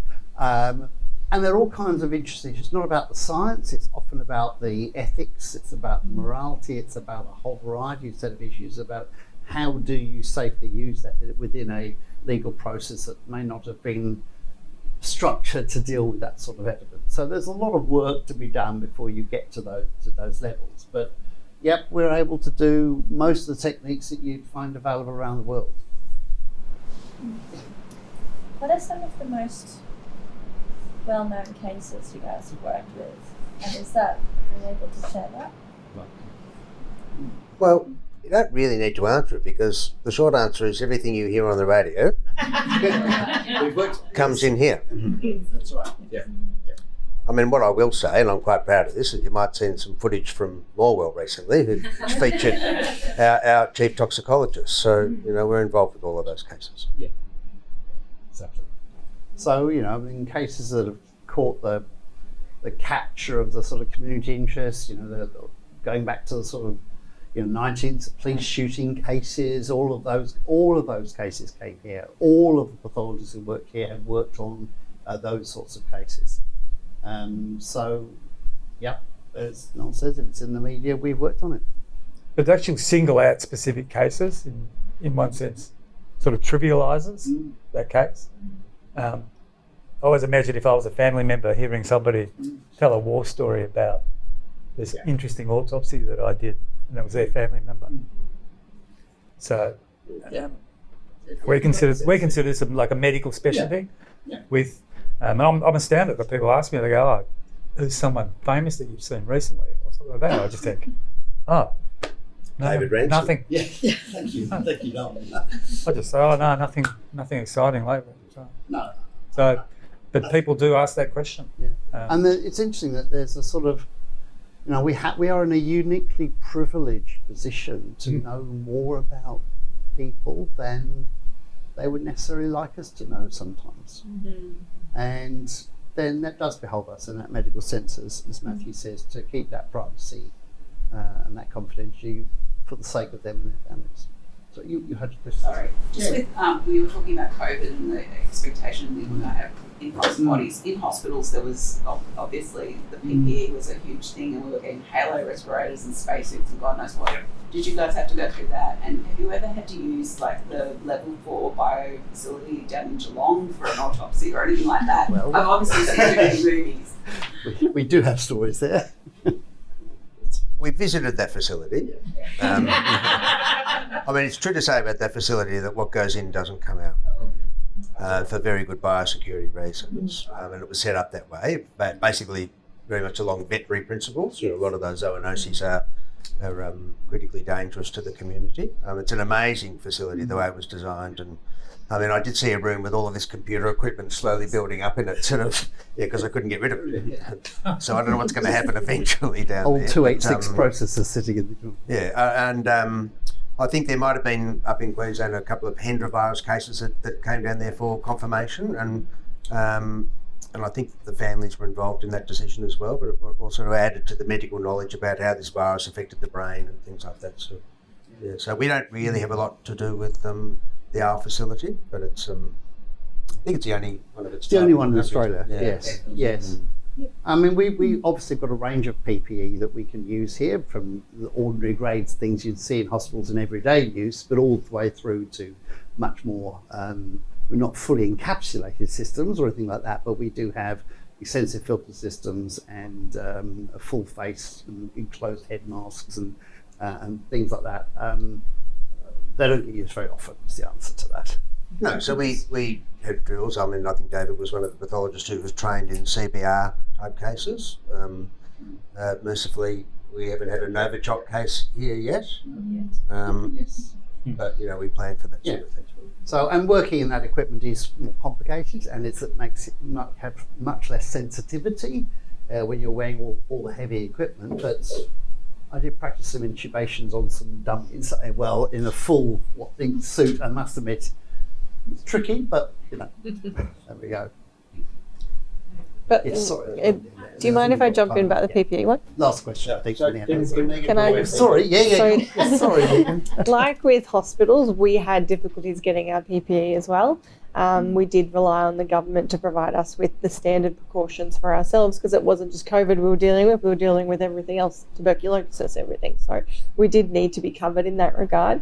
And there are all kinds of interesting issues. It's not about the science, it's often about the ethics, it's about morality, it's about a whole variety of set of issues about how do you safely use that within a legal process that may not have been structured to deal with that sort of evidence. So there's a lot of work to be done before you get to those levels. But yep, we're able to do most of the techniques that you'd find available around the world. What are some of the most well-known cases you guys have worked with? And are you able to share that? Well, you don't really need to answer it, because the short answer is everything you hear on the radio comes in here. That's right. Yeah. I mean, what I will say, and I'm quite proud of this, is you might have seen some footage from Morwell recently, which featured our chief toxicologist. So, we're involved with all of those cases. Yeah, exactly. So, in cases that have caught the capture of the sort of community interest, going back to the sort of 19th police shooting cases, all of those cases came here. All of the pathologists who work here have worked on those sorts of cases. So, yeah, as Noel says, if it's in the media, we've worked on it. But actually single out specific cases in one sense sort of trivialises that case. I always imagine if I was a family member hearing somebody tell a war story about this interesting autopsy that I did, and it was their family member. So we consider this like a medical specialty. With and I'm astounded that people ask me, they go, "Oh, who's someone famous that you've seen recently?" or something like that. I just think, "Oh, no, David Ransom. nothing." Yeah, thank you. Thank you, Noel. I just say, "Oh no, nothing exciting lately." No. So, but people do ask that question. Yeah. And it's interesting that there's a sort of, we are in a uniquely privileged position to know more about people than they would necessarily like us to know sometimes. And then that does behold us in that medical sense, as Matthew says, to keep that privacy and that confidentiality for the sake of them and their families. So you had a question. Sorry, just with we were talking about COVID and the expectation that we might have in bodies in hospitals. There was obviously the PPE was a huge thing, and we were getting halo respirators and spacesuits and God knows what. Did you guys have to go through that? And have you ever had to use like the level 4 bio facility down in Geelong for an autopsy or anything like that? Well, I've obviously seen too many movies. We do have stories there. We visited that facility. I mean, it's true to say about that facility that what goes in doesn't come out for very good biosecurity reasons. And it was set up that way, but basically very much along veterinary principles. A lot of those zoonoses are critically dangerous to the community. It's an amazing facility, the way it was designed, and I mean, I did see a room with all of this computer equipment slowly building up in it, sort of, because I couldn't get rid of it. So I don't know what's going to happen eventually down Old there. 286 processors sitting in the room. Yeah, and I think there might have been up in Queensland a couple of Hendra virus cases that came down there for confirmation, and I think the families were involved in that decision as well, but it also added to the medical knowledge about how this virus affected the brain and things like that. So, yeah, so we don't really have a lot to do with the R facility, but it's I think it's the only one of its The type only one in countries. Australia, Yeah. yes. I mean, we obviously got a range of PPE that we can use here, from the ordinary grades, things you'd see in hospitals in everyday use, but all the way through to much more, we're not fully encapsulated systems or anything like that, but we do have extensive filter systems and a full face and enclosed head masks and things like that. They don't get used very often, is the answer to that. No, so we had drills. I mean, I think David was one of the pathologists who was trained in CBR type cases. Mercifully, we haven't had a Novichok case here yet. But we plan for that sort of thing. So, and working in that equipment is more complicated, and it makes it have much less sensitivity when you're wearing all the heavy equipment. But I did practice some intubations on some dummies, in a full suit. I must admit, it's tricky, but there we go. But Yes, sorry. do you mind if I jump in about the PPE one? Last question. Can I? Sorry, sorry. Like with hospitals, we had difficulties getting our PPE as well. We did rely on the government to provide us with the standard precautions for ourselves, because it wasn't just COVID we were dealing with everything else, tuberculosis, everything. So we did need to be covered in that regard.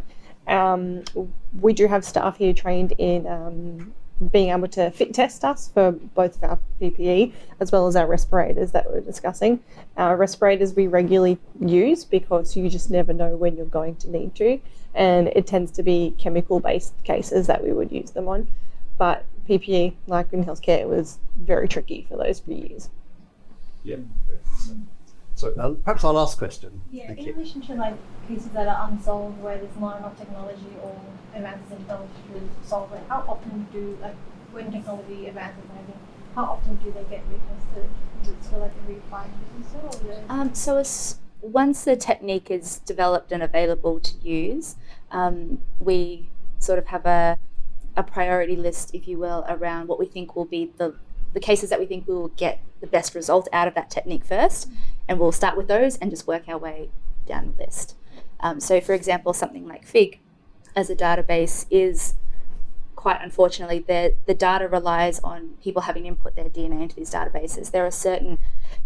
We do have staff here trained in being able to fit test us for both of our PPE as well as our respirators that we're discussing. Our respirators we regularly use because you just never know when you're going to need to, and it tends to be chemical-based cases that we would use them on. But PPE, like in healthcare, it was very tricky for those few years. Yeah. So perhaps our last question. Yeah, Thank in you. relation to like cases that are unsolved, where there's not enough technology or advances in technology to solve it, how often when technology advances and everything, how often do they get retested? Is it still like every 5 years or so? So once the technique is developed and available to use, we sort of have a priority list, if you will, around what we think will be the cases that we think we will get the best result out of that technique first, and we'll start with those and just work our way down the list. So for example, something like FIG as a database is, quite unfortunately, the data relies on people having input their DNA into these databases. There are certain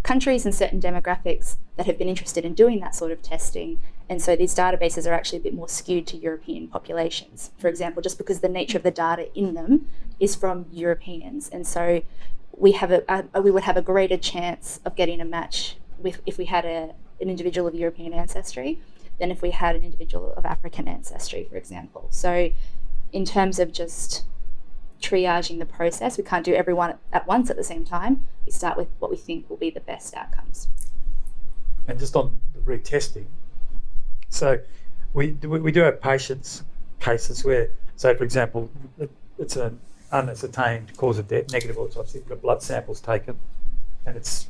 countries and certain demographics that have been interested in doing that sort of testing, and so these databases are actually a bit more skewed to European populations, for example, just because the nature of the data in them is from Europeans. And so we would have a greater chance of getting a match if we had an individual of European ancestry than if we had an individual of African ancestry, for example. So in terms of just triaging the process, we can't do everyone at once at the same time. We start with what we think will be the best outcomes. And just on the retesting, so we do have cases where, say for example, it's an unascertained cause of death, negative autopsy, the blood sample's taken, and it's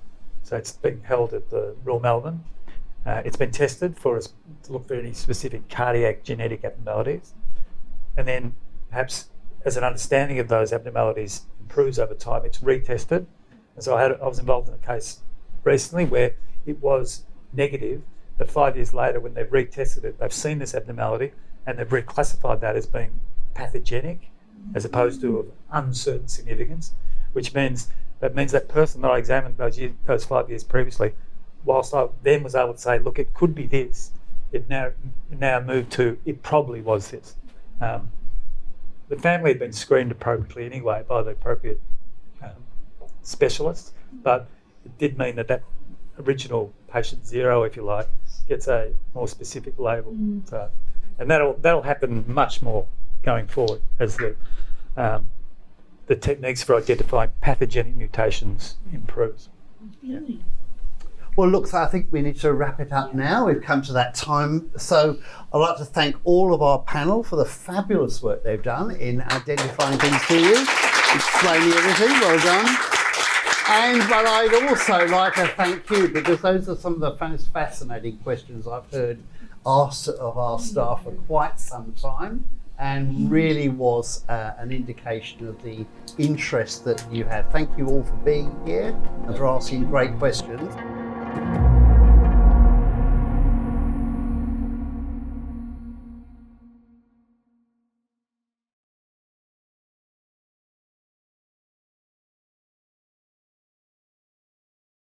being held at the Royal Melbourne. It's been tested to look for any specific cardiac genetic abnormalities, and then perhaps as an understanding of those abnormalities improves over time, it's retested. And so I was involved in a case recently where it was negative, but 5 years later when they've retested it, they've seen this abnormality and they've reclassified that as being pathogenic as opposed to of uncertain significance, which means that person that I examined those 5 years previously, whilst I then was able to say, look, it could be this, it now moved to it probably was this. The family had been screened appropriately anyway by the appropriate specialists, but it did mean that original patient 0, if you like, gets a more specific label. So, and that'll happen much more going forward as the techniques for identifying pathogenic mutations improves. Well, Well, look, I think we need to wrap it up now. We've come to that time. So I'd like to thank all of our panel for the fabulous work they've done in identifying things to you, explaining everything. Well done. But I'd also like to thank you, because those are some of the most fascinating questions I've heard asked of our staff for quite some time, and really was an indication of the interest that you have. Thank you all for being here and for asking great questions.